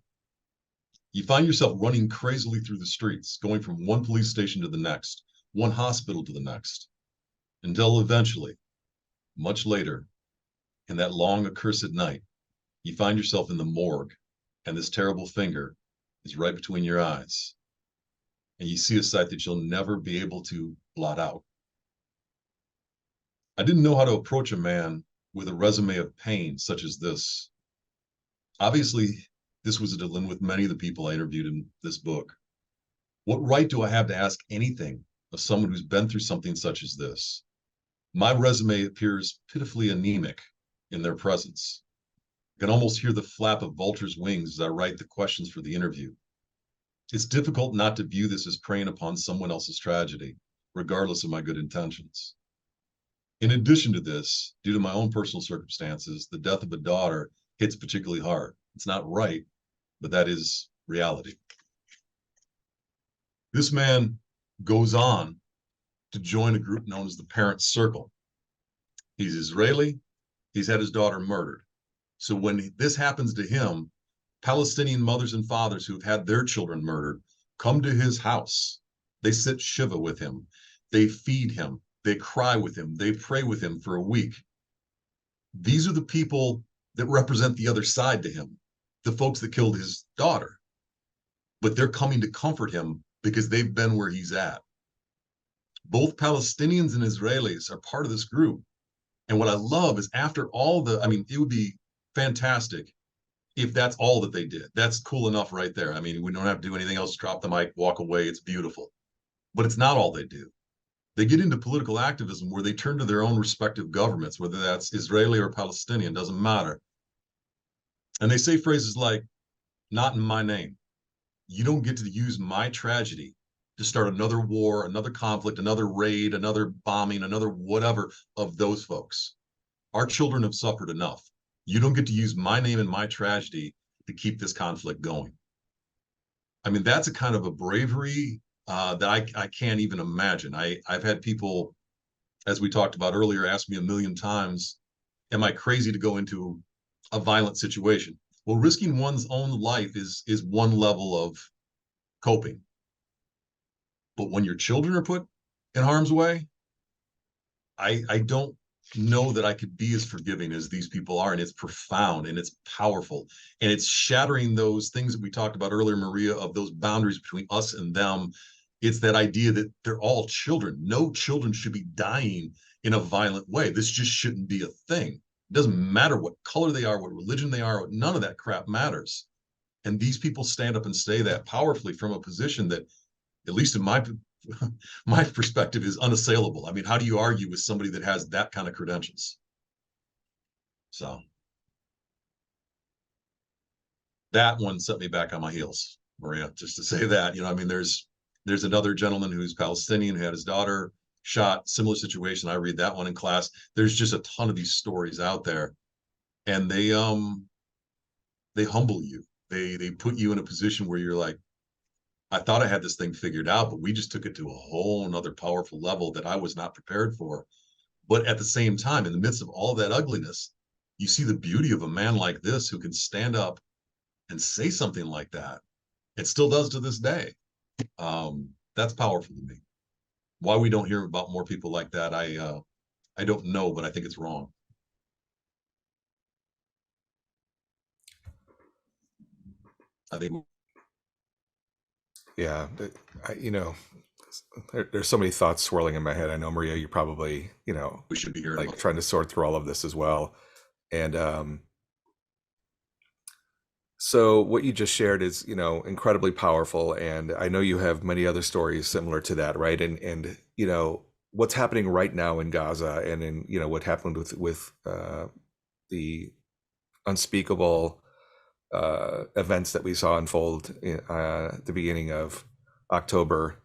You find yourself running crazily through the streets, going from one police station to the next, one hospital to the next, until eventually, much later, in that long, accursed night, you find yourself in the morgue, and this terrible finger is right between your eyes, and you see a sight that you'll never be able to blot out. I didn't know how to approach a man with a resume of pain such as this. Obviously, this was a dilemma with many of the people I interviewed in this book. What right do I have to ask anything of someone who's been through something such as this? My resume appears pitifully anemic in their presence. I can almost hear the flap of vultures' wings as I write the questions for the interview. It's difficult not to view this as preying upon someone else's tragedy, regardless of my good intentions. In addition to this, due to my own personal circumstances, the death of a daughter hits particularly hard. It's not right, but that is reality. This man goes on to join a group known as the Parent Circle. He's Israeli. He's had his daughter murdered. So when this happens to him, Palestinian mothers and fathers who have had their children murdered come to his house. They sit Shiva with him. They feed him. They cry with him. They pray with him for a week. These are the people that represent the other side to him, the folks that killed his daughter. But they're coming to comfort him because they've been where he's at. Both Palestinians and Israelis are part of this group. And what I love is after all the, it would be fantastic if that's all that they did. That's cool enough right there. I mean, we don't have to do anything else, drop the mic, walk away. It's beautiful. But it's not all they do. They get into political activism where they turn to their own respective governments, whether that's Israeli or Palestinian, doesn't matter. And they say phrases like, not in my name. You don't get to use my tragedy to start another war, another conflict, another raid, another bombing, another whatever of those folks. Our children have suffered enough. You don't get to use my name and my tragedy to keep this conflict going. I mean, that's a kind of a bravery that I can't even imagine. I've had people, as we talked about earlier, ask me a million times, am I crazy to go into a violent situation? Well, risking one's own life is one level of coping. But when your children are put in harm's way, I don't know that I could be as forgiving as these people are. And it's profound and it's powerful. And it's shattering those things that we talked about earlier, Maria, of those boundaries between us and them. It's that idea that they're all children. No children should be dying in a violent way. This just shouldn't be a thing. It doesn't matter what color they are, what religion they are, none of that crap matters. And these people stand up and say that powerfully from a position that, at least in my perspective, is unassailable. I mean, how do you argue with somebody that has that kind of credentials? So that one set me back on my heels, Maria, just to say that. There's another gentleman who's Palestinian who had his daughter shot, similar situation. I read that one in class. There's just a ton of these stories out there, and they humble you. They put you in a position where you're like, I thought I had this thing figured out, but we just took it to a whole nother powerful level that I was not prepared for. But at the same time, in the midst of all that ugliness, you see the beauty of a man like this who can stand up and say something like that. It still does to this day. That's powerful to me. Why we don't hear about more people like that, I don't know, but I think it's wrong. I think, Yeah, there's so many thoughts swirling in my head. I know, Maria, you probably, we should be hearing like about trying to sort through all of this as well. And So what you just shared is, incredibly powerful, and I know you have many other stories similar to that, right? And what's happening right now in Gaza, and in what happened with the unspeakable events that we saw unfold at the beginning of October,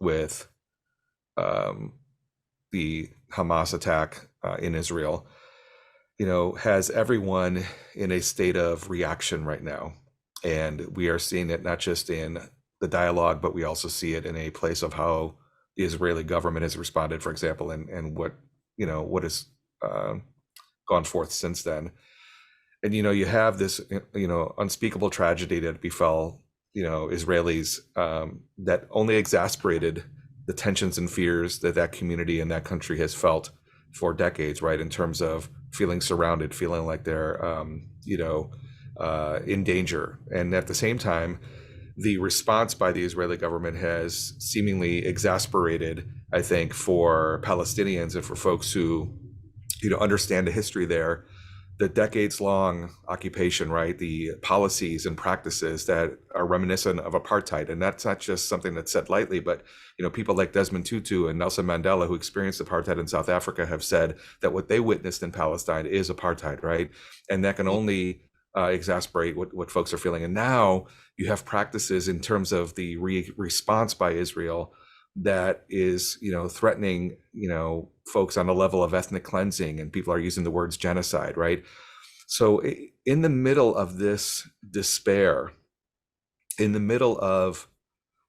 with um, the Hamas attack in Israel, has everyone in a state of reaction right now. And we are seeing it not just in the dialogue, but we also see it in a place of how the Israeli government has responded, for example, and what has uh, gone forth since then. And you have this unspeakable tragedy that befell Israelis, that only exacerbated the tensions and fears that community and that country has felt for decades, right? In terms of feeling surrounded, feeling like they're in danger. And at the same time, the response by the Israeli government has seemingly exasperated, I think, for Palestinians and for folks who understand the history there, the decades long occupation, right? The policies and practices that are reminiscent of apartheid. And that's not just something that's said lightly, but people like Desmond Tutu and Nelson Mandela, who experienced apartheid in South Africa, have said that what they witnessed in Palestine is apartheid, right? And that can only exasperate what folks are feeling. And now you have practices in terms of the response by Israel that is threatening folks on a level of ethnic cleansing, and people are using the words genocide, right? So in the middle of this despair, in the middle of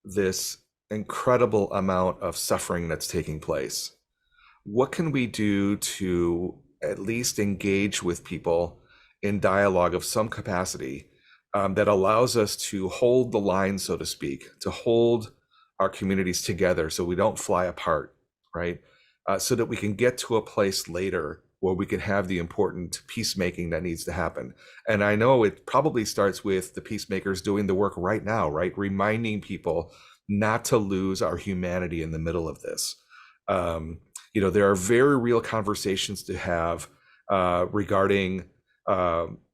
this incredible amount of suffering that's taking place, what can we do to at least engage with people in dialogue of some capacity, that allows us to hold the line, so to speak, to hold our communities together so we don't fly apart, right? So that we can get to a place later where we can have the important peacemaking that needs to happen. And I know it probably starts with the peacemakers doing the work right now, right? Reminding people not to lose our humanity in the middle of this. There are very real conversations to have regarding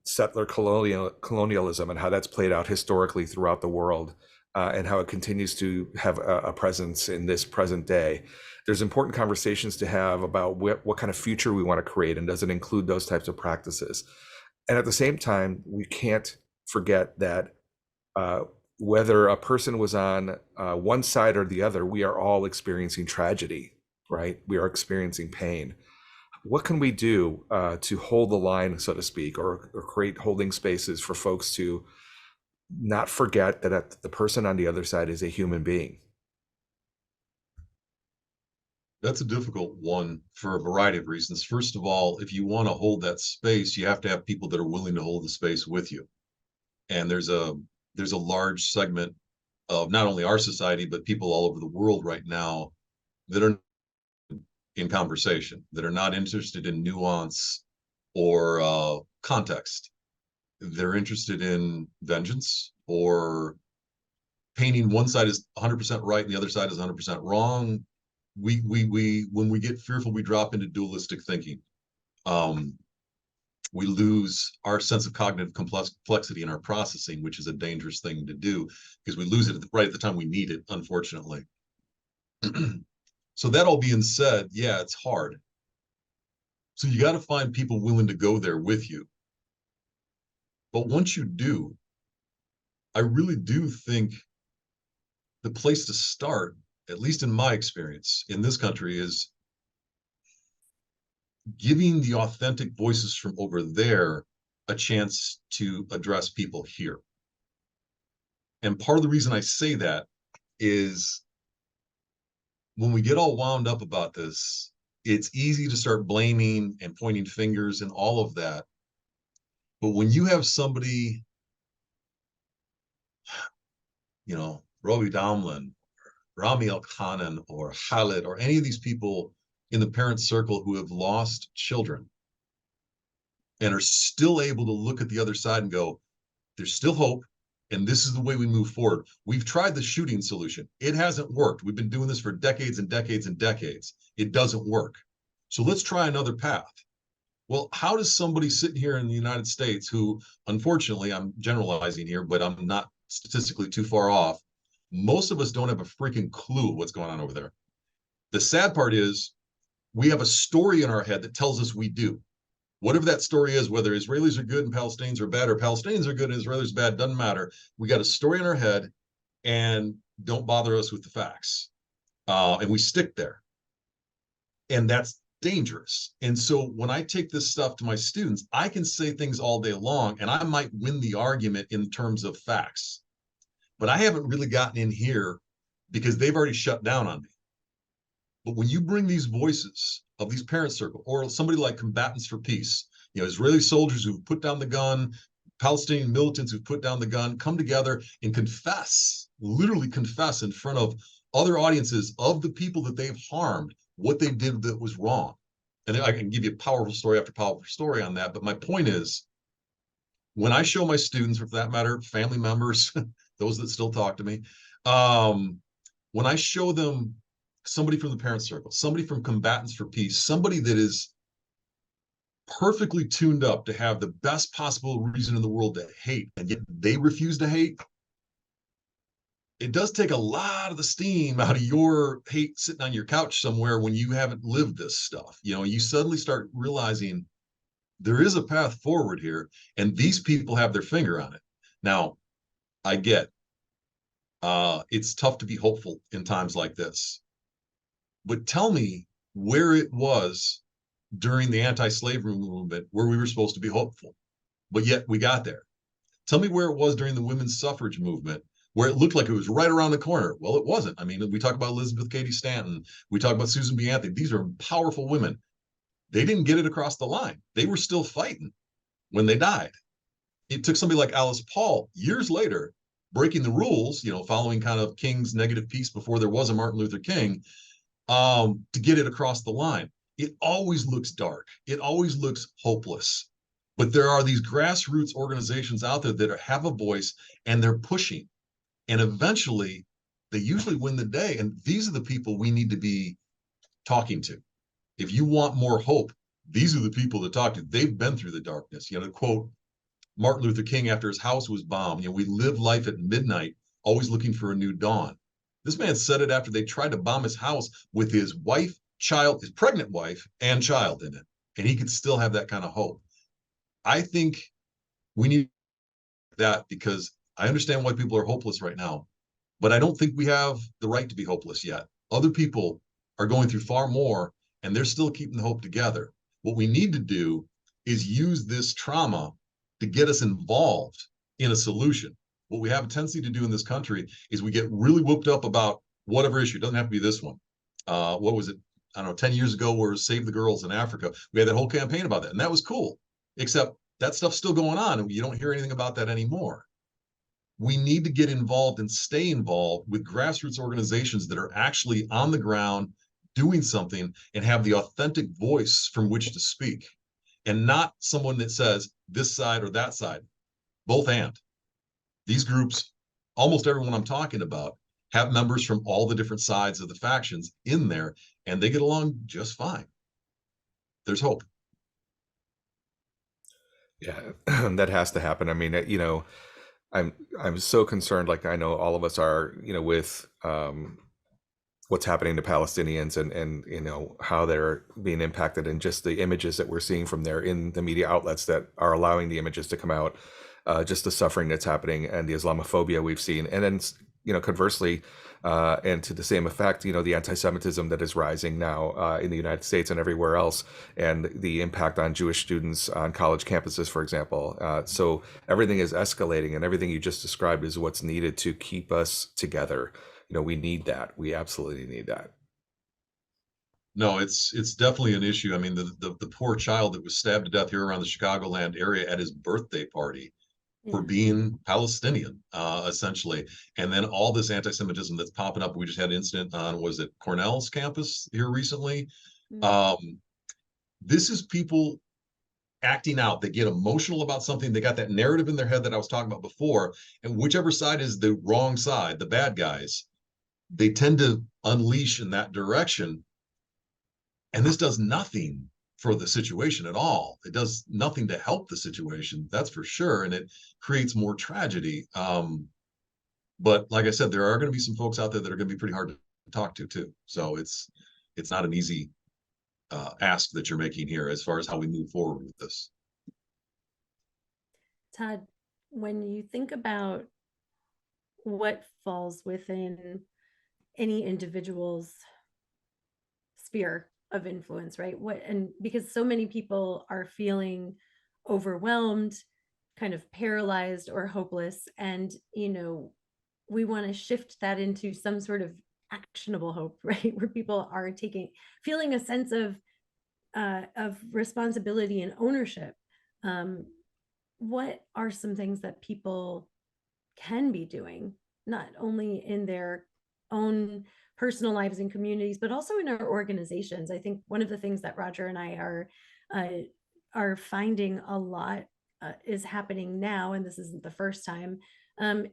settler colonialism and how that's played out historically throughout the world, and how it continues to have a presence in this present day. There's important conversations to have about what kind of future we want to create, and does it include those types of practices. And at the same time, we can't forget that whether a person was on one side or the other, we are all experiencing tragedy, right? We are experiencing pain. What can we do to hold the line, so to speak, or create holding spaces for folks to not forget that the person on the other side is a human being? That's a difficult one for a variety of reasons. First of all, if you want to hold that space, you have to have people that are willing to hold the space with you. And there's a large segment of not only our society, but people all over the world right now that are in conversation, that are not interested in nuance or context. They're interested in vengeance or painting one side is 100% right and the other side is 100% wrong. We when we get fearful, we drop into dualistic thinking. We lose our sense of cognitive complexity in our processing, which is a dangerous thing to do because we lose it right at the time we need it, unfortunately. So that all being said, yeah, it's hard. So you got to find people willing to go there with you. But once you do, I really do think the place to start, at least in my experience in this country, is giving the authentic voices from over there a chance to address people here. And part of the reason I say that is when we get all wound up about this, it's easy to start blaming and pointing fingers and all of that. But when you have somebody, Robbie Damlin, Rami Al-Khanan, or Khalid, or any of these people in the parent circle who have lost children and are still able to look at the other side and go, there's still hope, and this is the way we move forward. We've tried the shooting solution. It hasn't worked. We've been doing this for decades and decades and decades. It doesn't work. So let's try another path. Well, how does somebody sitting here in the United States who, unfortunately, I'm generalizing here, but I'm not statistically too far off, most of us don't have a freaking clue what's going on over there. The sad part is we have a story in our head that tells us we do. Whatever that story is, whether Israelis are good and Palestinians are bad, or Palestinians are good and Israelis are bad, doesn't matter. We got a story in our head, and don't bother us with the facts. And we stick there. And that's dangerous. And so when I take this stuff to my students, I can say things all day long, and I might win the argument in terms of facts. But I haven't really gotten in here because they've already shut down on me. But when you bring these voices of these parent circle, or somebody like Combatants for Peace, you know, Israeli soldiers who've put down the gun, Palestinian militants who've put down the gun, come together and confess, literally confess in front of other audiences of the people that they've harmed, what they did that was wrong. And I can give you powerful story after powerful story on that. But my point is, when I show my students, or for that matter, family members, those that still talk to me, when I show them somebody from the parent circle, somebody from Combatants for Peace, somebody that is perfectly tuned up to have the best possible reason in the world to hate, and yet they refuse to hate, it does take a lot of the steam out of your hate sitting on your couch somewhere when you haven't lived this stuff. You know, you suddenly start realizing there is a path forward here, and these people have their finger on it. Now, I get it's tough to be hopeful in times like this. But tell me where it was during the anti-slavery movement where we were supposed to be hopeful, but yet we got there. Tell me where it was during the women's suffrage movement where it looked like it was right around the corner. Well, it wasn't. I mean, we talk about Elizabeth Cady Stanton, we talk about Susan B. Anthony. These are powerful women. They didn't get it across the line. They were still fighting when they died. It took somebody like Alice Paul years later, breaking the rules, you know, following kind of King's negative peace before there was a Martin Luther King, to get it across the line. It always looks dark. It always looks hopeless. But there are these grassroots organizations out there that have a voice, and they're pushing. And eventually, they usually win the day. And these are the people we need to be talking to. If you want more hope, these are the people to talk to. They've been through the darkness. You know, to quote Martin Luther King after his house was bombed, you know, we live life at midnight, always looking for a new dawn. This man said it after they tried to bomb his house with his wife, child, his pregnant wife, and child in it. And he could still have that kind of hope. I think we need that, because I understand why people are hopeless right now, but I don't think we have the right to be hopeless yet. Other people are going through far more, and they're still keeping the hope together. What we need to do is use this trauma to get us involved in a solution. What we have a tendency to do in this country is we get really whooped up about whatever issue. It doesn't have to be this one. What was it? I don't know, 10 years ago, where Save the Girls in Africa. We had that whole campaign about that, and that was cool, except that stuff's still going on, and you don't hear anything about that anymore. We need to get involved and stay involved with grassroots organizations that are actually on the ground doing something and have the authentic voice from which to speak, and not someone that says this side or that side, both and. These groups, almost everyone I'm talking about, have members from all the different sides of the factions in there, and they get along just fine. There's hope. Yeah, that has to happen. I mean, you know, I'm so concerned, like I know all of us are, you know, with what's happening to Palestinians, and you know how they're being impacted, and just the images that we're seeing from there in the media outlets that are allowing the images to come out, just the suffering that's happening and the Islamophobia we've seen, and then you know conversely, and to the same effect, you know, the anti-Semitism that is rising now in the United States and everywhere else, and the impact on Jewish students on college campuses, for example. So everything is escalating, and everything you just described is what's needed to keep us together. You know, we need that. We absolutely need that. No, it's definitely an issue. I mean, the poor child that was stabbed to death here around the Chicagoland area at his birthday party for Yeah. being Palestinian, essentially. And then all this anti-Semitism that's popping up. We just had an incident on, was it Cornell's campus here recently? Um, this is people acting out. They get emotional about something. They got that narrative in their head that I was talking about before. And whichever side is the wrong side, the bad guys, they tend to unleash in that direction. And this does nothing for the situation at all. It does nothing to help the situation, that's for sure, and it creates more tragedy. But like I said, there are going to be some folks out there that are going to be pretty hard to talk to too. So it's not an easy ask that you're making here as far as how we move forward with this. Todd, when you think about what falls within any individual's sphere of influence, right? And because so many people are feeling overwhelmed, kind of paralyzed or hopeless, and we want to shift that into some sort of actionable hope, right? Where people are feeling a sense of responsibility and ownership. What are some things that people can be doing, not only in their own personal lives and communities, but also in our organizations? I think one of the things that Roger and I are finding a lot is happening now, and this isn't the first time,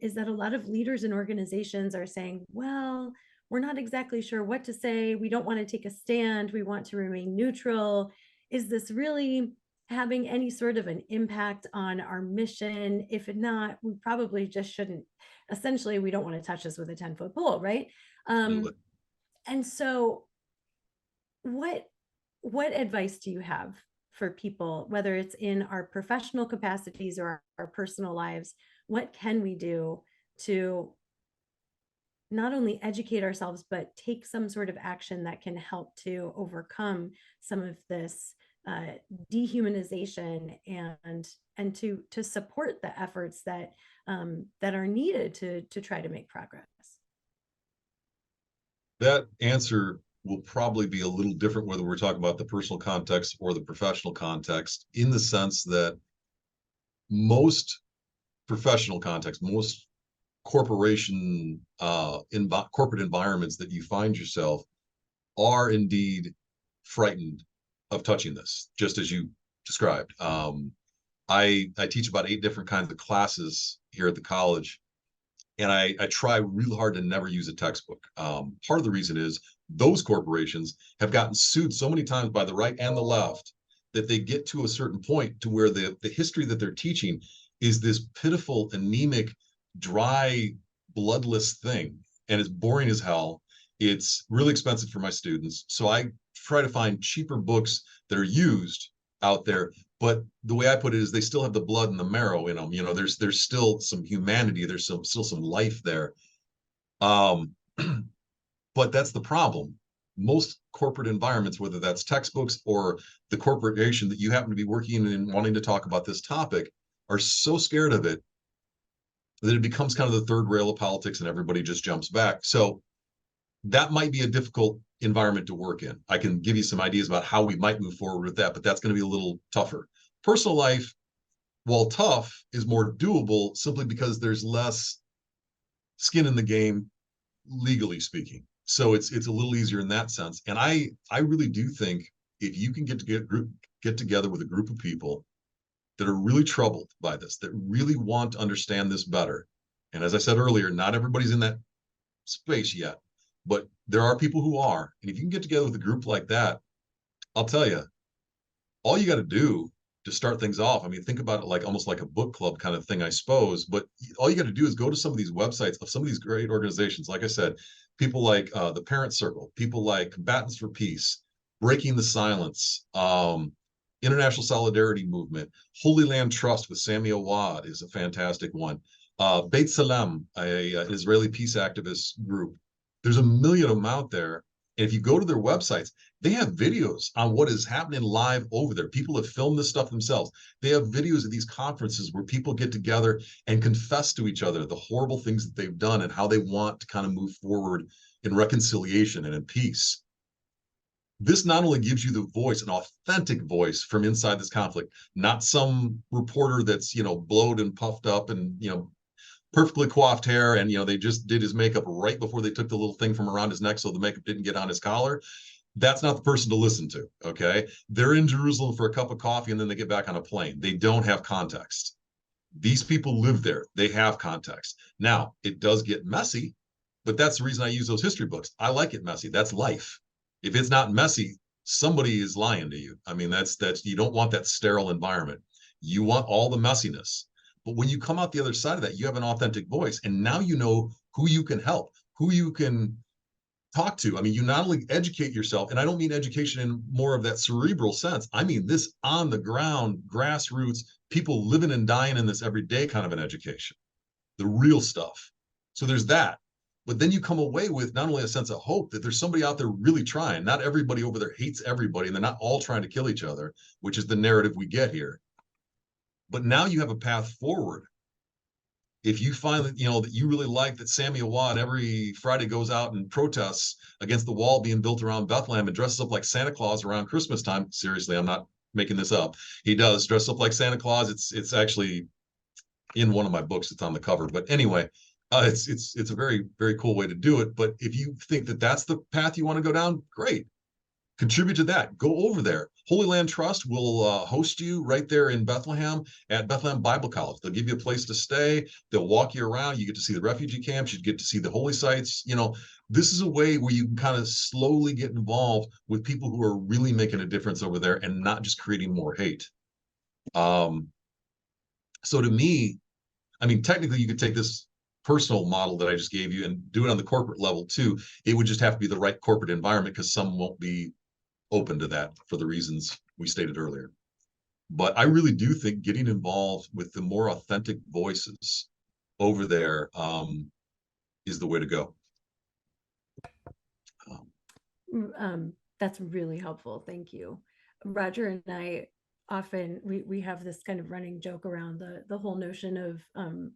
is that a lot of leaders and organizations are saying, well, we're not exactly sure what to say. We don't want to take a stand. We want to remain neutral. Is this really having any sort of an impact on our mission? If not, we probably just shouldn't. Essentially, we don't want to touch this with a 10-foot pole, right? And so what advice do you have for people, whether it's in our professional capacities or our personal lives? What can we do to not only educate ourselves, but take some sort of action that can help to overcome some of this dehumanization and to support the efforts that are needed to try to make progress? That answer will probably be a little different whether we're talking about the personal context or the professional context, in the sense that most professional context, most corporation corporate environments that you find yourself are indeed frightened of touching this, just as you described. I teach about 8 different kinds of classes here at the college, and I try really hard to never use a textbook. Part of the reason is those corporations have gotten sued so many times by the right and the left that they get to a certain point to where the history that they're teaching is this pitiful, anemic, dry, bloodless thing, and it's boring as hell. It's really expensive for my students, so I try to find cheaper books that are used out there. But the way I put it is they still have the blood and the marrow in them. There's still some humanity. There's still some life there. But that's the problem. Most corporate environments, whether that's textbooks or the corporation that you happen to be working in and wanting to talk about this topic, are so scared of it that it becomes kind of the third rail of politics and everybody just jumps back. So that might be a difficult environment to work in. I can give you some ideas about how we might move forward with that, but that's going to be a little tougher. Personal life, while tough, is more doable simply because there's less skin in the game, legally speaking. So it's a little easier in that sense. And I really do think if you can get together with a group of people that are really troubled by this, that really want to understand this better. And as I said earlier, not everybody's in that space yet, but there are people who are. And if you can get together with a group like that, I'll tell you, all you got to do to start things off, I mean, think about it like almost like a book club kind of thing, I suppose. But all you got to do is go to some of these websites of some of these great organizations. Like I said, people like the Parent Circle, people like Combatants for Peace, Breaking the Silence, International Solidarity Movement, Holy Land Trust with Sami Awad is a fantastic one. Beit Salem, an Israeli peace activist group. There's a million of them out there. And if you go to their websites, they have videos on what is happening live over there. People have filmed this stuff themselves. They have videos of these conferences where people get together and confess to each other the horrible things that they've done and how they want to kind of move forward in reconciliation and in peace. This not only gives you the voice, an authentic voice from inside this conflict, not some reporter that's, blowed and puffed up and, perfectly coiffed hair, and they just did his makeup right before they took the little thing from around his neck so the makeup didn't get on his collar. That's not the person to listen to. Okay, they're in Jerusalem for a cup of coffee and then they get back on a plane. They don't have context. These people live there. They have context. Now, it does get messy, but that's the reason I use those history books. I like it messy. That's life. If it's not messy, somebody is lying to you. I mean, that's you don't want that sterile environment. You want all the messiness. But when you come out the other side of that, you have an authentic voice, and now you know who you can help, who you can talk to. I mean, you not only educate yourself, and I don't mean education in more of that cerebral sense. I mean this on the ground, grassroots, people living and dying in this every day kind of an education, the real stuff. So there's that. But then you come away with not only a sense of hope that there's somebody out there really trying. Not everybody over there hates everybody, and they're not all trying to kill each other, which is the narrative we get here. But now you have a path forward. If you find that, that you really like that Sammy Awad every Friday goes out and protests against the wall being built around Bethlehem and dresses up like Santa Claus around Christmas time. Seriously, I'm not making this up. He does dress up like Santa Claus. It's actually in one of my books. It's on the cover. But anyway, it's a very, very cool way to do it. But if you think that that's the path you want to go down, great. Contribute to that. Go over there. Holy Land Trust will host you right there in Bethlehem at Bethlehem Bible College. They'll give you a place to stay. They'll walk you around. You get to see the refugee camps. You get to see the holy sites. This is a way where you can kind of slowly get involved with people who are really making a difference over there and not just creating more hate. So to me, I mean, technically you could take this personal model that I just gave you and do it on the corporate level too. It would just have to be the right corporate environment, because some won't be open to that for the reasons we stated earlier. But I really do think getting involved with the more authentic voices over there is the way to go. That's really helpful. Thank you. Roger and I often we have this kind of running joke around the whole notion of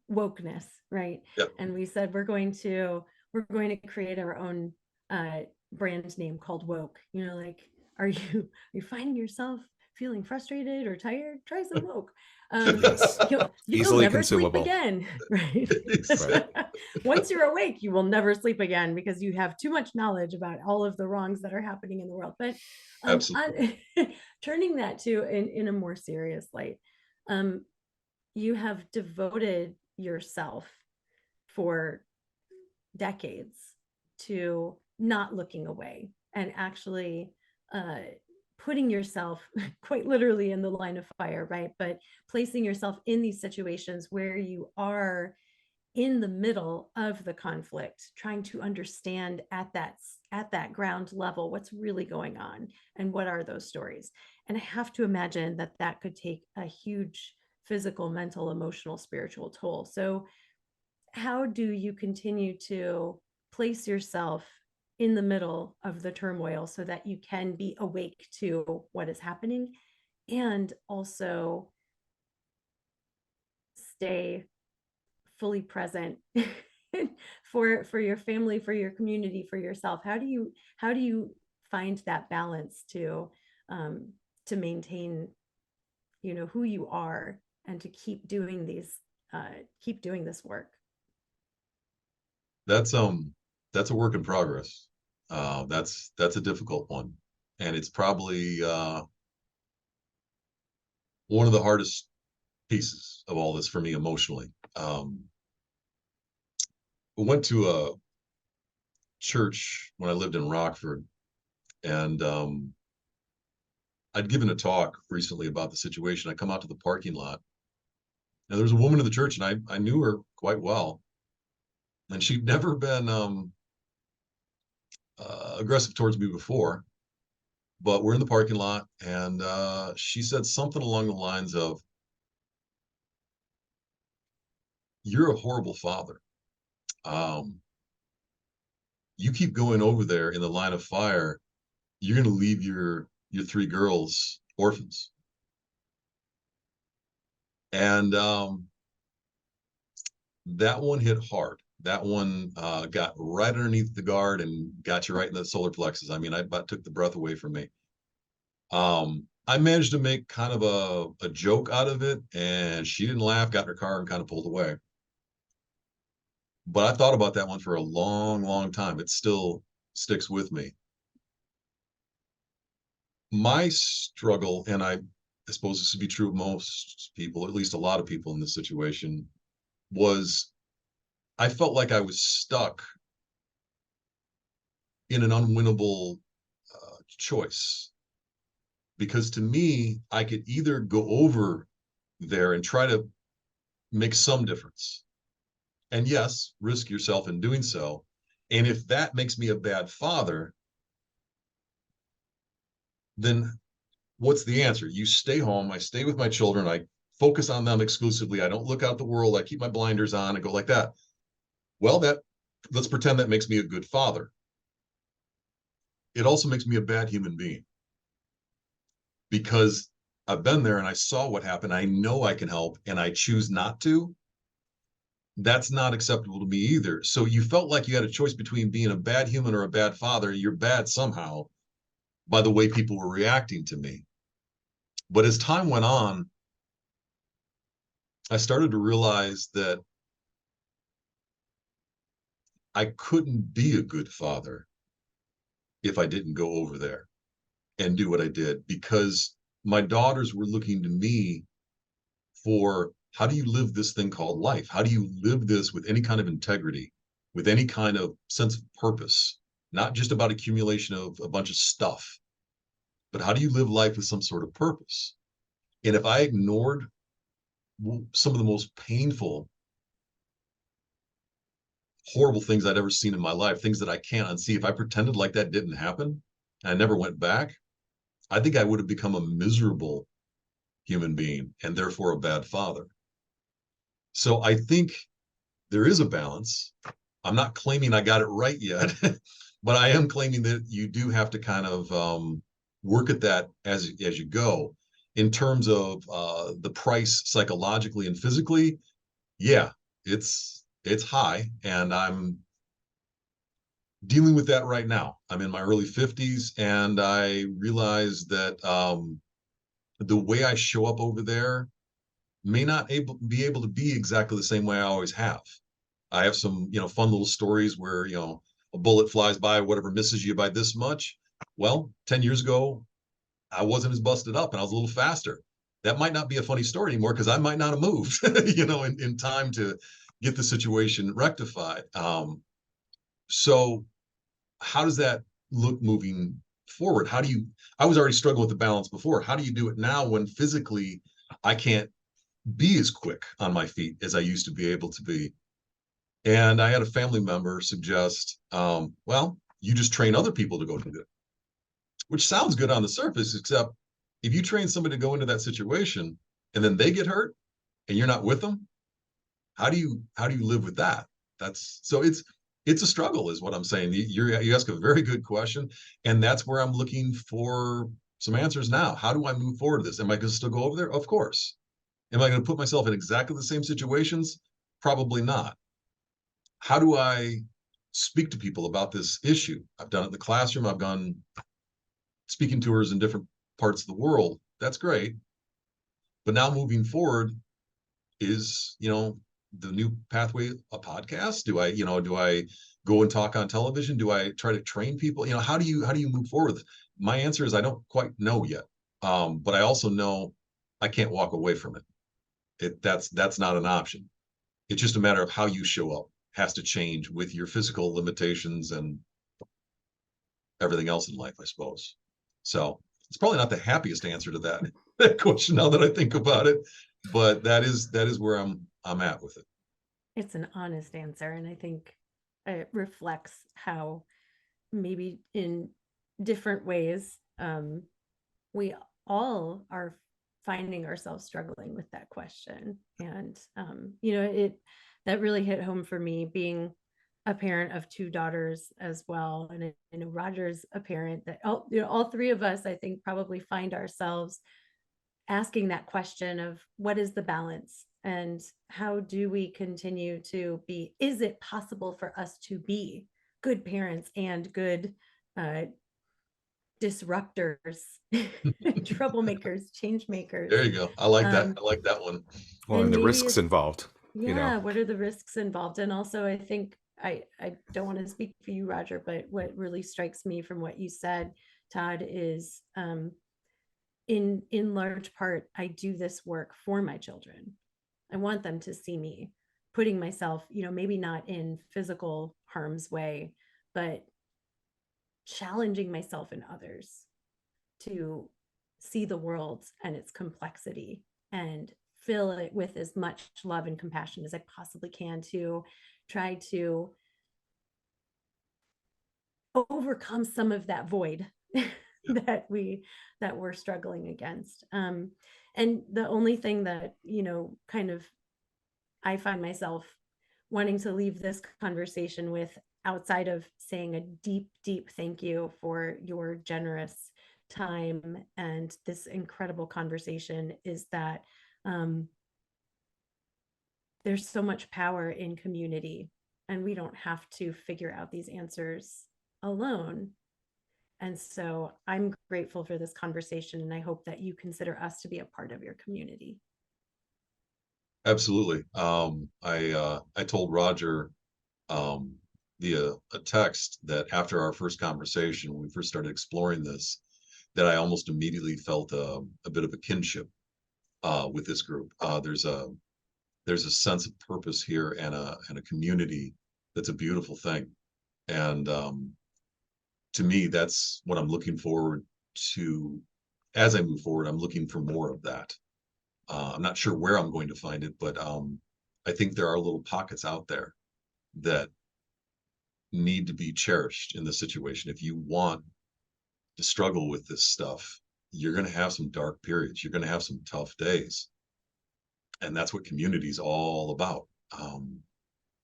wokeness, right? Yep. And we said we're going to create our own brand name called woke. Like, are you finding yourself feeling frustrated or tired? Try some woke. Yes. You will Easily never consumable. sleep again, right? Right. Once you're awake, you will never sleep again because you have too much knowledge about all of the wrongs that are happening in the world. But Absolutely. turning that to in a more serious light, you have devoted yourself for decades to not looking away and actually putting yourself quite literally in the line of fire, right? But placing yourself in these situations where you are in the middle of the conflict, trying to understand at that ground level what's really going on and what are those stories. And I have to imagine that could take a huge physical, mental, emotional, spiritual toll. So how do you continue to place yourself in the middle of the turmoil so that you can be awake to what is happening and also stay fully present for your family, for your community, for yourself? How do you find that balance to maintain who you are and to keep doing this work? That's a work in progress. That's a difficult one, and it's probably one of the hardest pieces of all this for me emotionally. We went to a church when I lived in Rockford, and I'd given a talk recently about the situation. I come out to the parking lot. Now there's a woman in the church, and I knew her quite well, and she'd never been aggressive towards me before. But we're in the parking lot, and she said something along the lines of, "You're a horrible father. You keep going over there in the line of fire, you're going to leave your 3 girls orphans." And that one hit hard. That one got right underneath the guard and got you right in the solar plexus. I mean, I about took the breath away from me. I managed to make kind of a joke out of it, and she didn't laugh, got in her car and kind of pulled away. But I thought about that one for a long, long time. It still sticks with me. My struggle, and I suppose this would be true of most people, at least a lot of people in this situation, was I felt like I was stuck in an unwinnable choice. because to me, I could either go over there and try to make some difference. And yes, risk yourself in doing so. And if that makes me a bad father, then what's the answer? You stay home, I stay with my children, I focus on them exclusively, I don't look out the world, I keep my blinders on and go like that. Well, let's pretend that makes me a good father. It also makes me a bad human being because I've been there and I saw what happened. I know I can help and I choose not to. That's not acceptable to me either. So you felt like you had a choice between being a bad human or a bad father. You're bad somehow by the way people were reacting to me. But as time went on, I started to realize that I couldn't be a good father if I didn't go over there and do what I did because my daughters were looking to me for how do you live this thing called life? How do you live this with any kind of integrity, with any kind of sense of purpose, not just about accumulation of a bunch of stuff, but how do you live life with some sort of purpose? And if I ignored some of the most painful, horrible things I'd ever seen in my life, things that I can't unsee, if I pretended like that didn't happen, and I never went back, I think I would have become a miserable human being and therefore a bad father. So I think there is a balance. I'm not claiming I got it right yet, but I am claiming that you do have to kind of work at that as you go. In terms of the price psychologically and physically, yeah, it's high, and I'm dealing with that right now. I'm in my early 50s, and I realize that the way I show up over there may not be able to be exactly the same way I always have. I have some, fun little stories where, a bullet flies by, whatever misses you by this much. Well, 10 years ago, I wasn't as busted up and I was a little faster. That might not be a funny story anymore because I might not have moved, in time to get the situation rectified. So how does that look moving forward? I was already struggling with the balance before. How do you do it now when physically I can't be as quick on my feet as I used to be able to be? And I had a family member suggest, well, you just train other people to go do it, which sounds good on the surface, except if you train somebody to go into that situation and then they get hurt and you're not with them, how do you live with that? It's a struggle, is what I'm saying. You ask a very good question, and that's where I'm looking for some answers now. How do I move forward with this? Am I going to still go over there? Of course. Am I going to put myself in exactly the same situations? Probably not. How do I speak to people about this issue? I've done it in the classroom. I've gone speaking tours in different parts of the world. That's great. But now moving forward is, the new pathway a podcast? Do I go and talk on television? Do I try to train people? How do you move forward? My answer is I don't quite know yet. But I also know I can't walk away from it. That's not an option. It's just a matter of how you show up has to change with your physical limitations and everything else in life, I suppose. So it's probably not the happiest answer to that question now that I think about it, but that is where I'm at with it. It's an honest answer, and I think it reflects how maybe in different ways we all are finding ourselves struggling with that question. And it that really hit home for me, being a parent of two daughters as well. And I know Roger's a parent, that all three of us, I think, probably find ourselves asking that question of what is the balance, and how do we continue to be, is it possible for us to be good parents and good uh, disruptors, troublemakers, change makers? There you go. I like that. Um, I like that one. Well, and and the maybe risks it's, involved, yeah, what are the risks involved? And also, I think I don't want to speak for you, Roger, but what really strikes me from what you said, Todd, is in large part, I do this work for my children. I want them to see me putting myself, maybe not in physical harm's way, but challenging myself and others to see the world and its complexity and fill it with as much love and compassion as I possibly can to try to overcome some of that void that we're struggling against. And the only thing that, kind of I find myself wanting to leave this conversation with, outside of saying a deep, deep thank you for your generous time and this incredible conversation, is that there's so much power in community, and we don't have to figure out these answers alone. And so I'm grateful for this conversation, and I hope that you consider us to be a part of your community. Absolutely. I told Roger via a text that after our first conversation, when we first started exploring this, that I almost immediately felt a bit of a kinship with this group. There's a sense of purpose here and a community that's a beautiful thing. And to me, that's what I'm looking forward to. As I move forward, I'm looking for more of that. I'm not sure where I'm going to find it, but I think there are little pockets out there that need to be cherished in this situation. If you want to struggle with this stuff, you're going to have some dark periods. You're going to have some tough days. And that's what community is all about.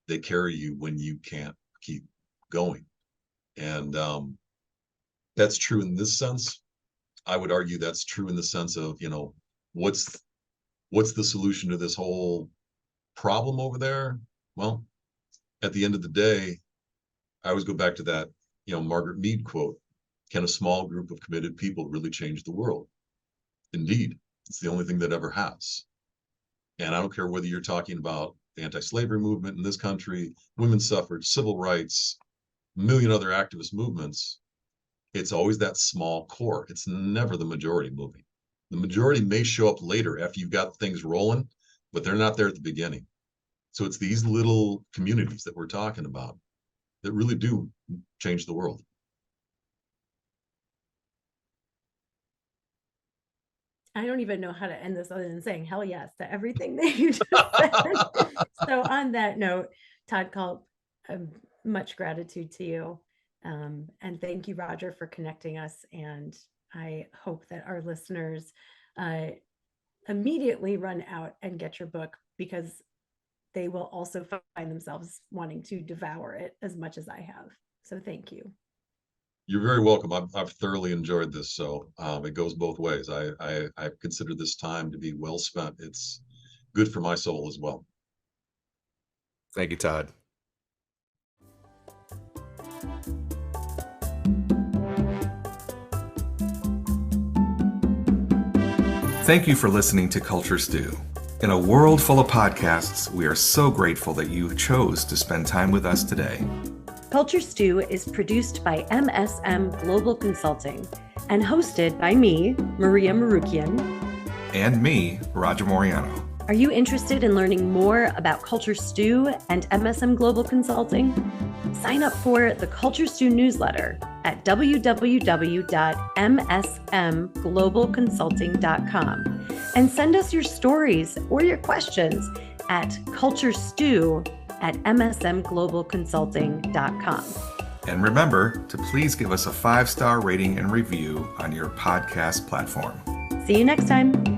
They carry you when you can't keep going. And that's true in this sense. I would argue that's true in the sense of, what's the solution to this whole problem over there? Well, at the end of the day, I always go back to that, Margaret Mead quote: "Can a small group of committed people really change the world?" Indeed, it's the only thing that ever has. And I don't care whether you're talking about the anti-slavery movement in this country, women's suffrage, civil rights, a million other activist movements. It's always that small core. It's never the majority moving. The majority may show up later after you've got things rolling, but they're not there at the beginning. So it's these little communities that we're talking about that really do change the world. I don't even know how to end this other than saying hell yes to everything that you just said. So on that note, Todd Culp, much gratitude to you. And thank you, Roger, for connecting us. And I hope that our listeners immediately run out and get your book, because they will also find themselves wanting to devour it as much as I have. So thank you. You're very welcome. I've thoroughly enjoyed this. So it goes both ways. I consider this time to be well spent. It's good for my soul as well. Thank you, Todd. Thank you for listening to Culture Stew. In a world full of podcasts, we are so grateful that you chose to spend time with us today. Culture Stew is produced by MSM Global Consulting and hosted by me, Maria Marukian. And me, Roger Moriano. Are you interested in learning more about Culture Stew and MSM Global Consulting? Sign up for the Culture Stew newsletter at www.msmglobalconsulting.com and send us your stories or your questions at culturestew@msmglobalconsulting.com. And remember to please give us a 5-star rating and review on your podcast platform. See you next time.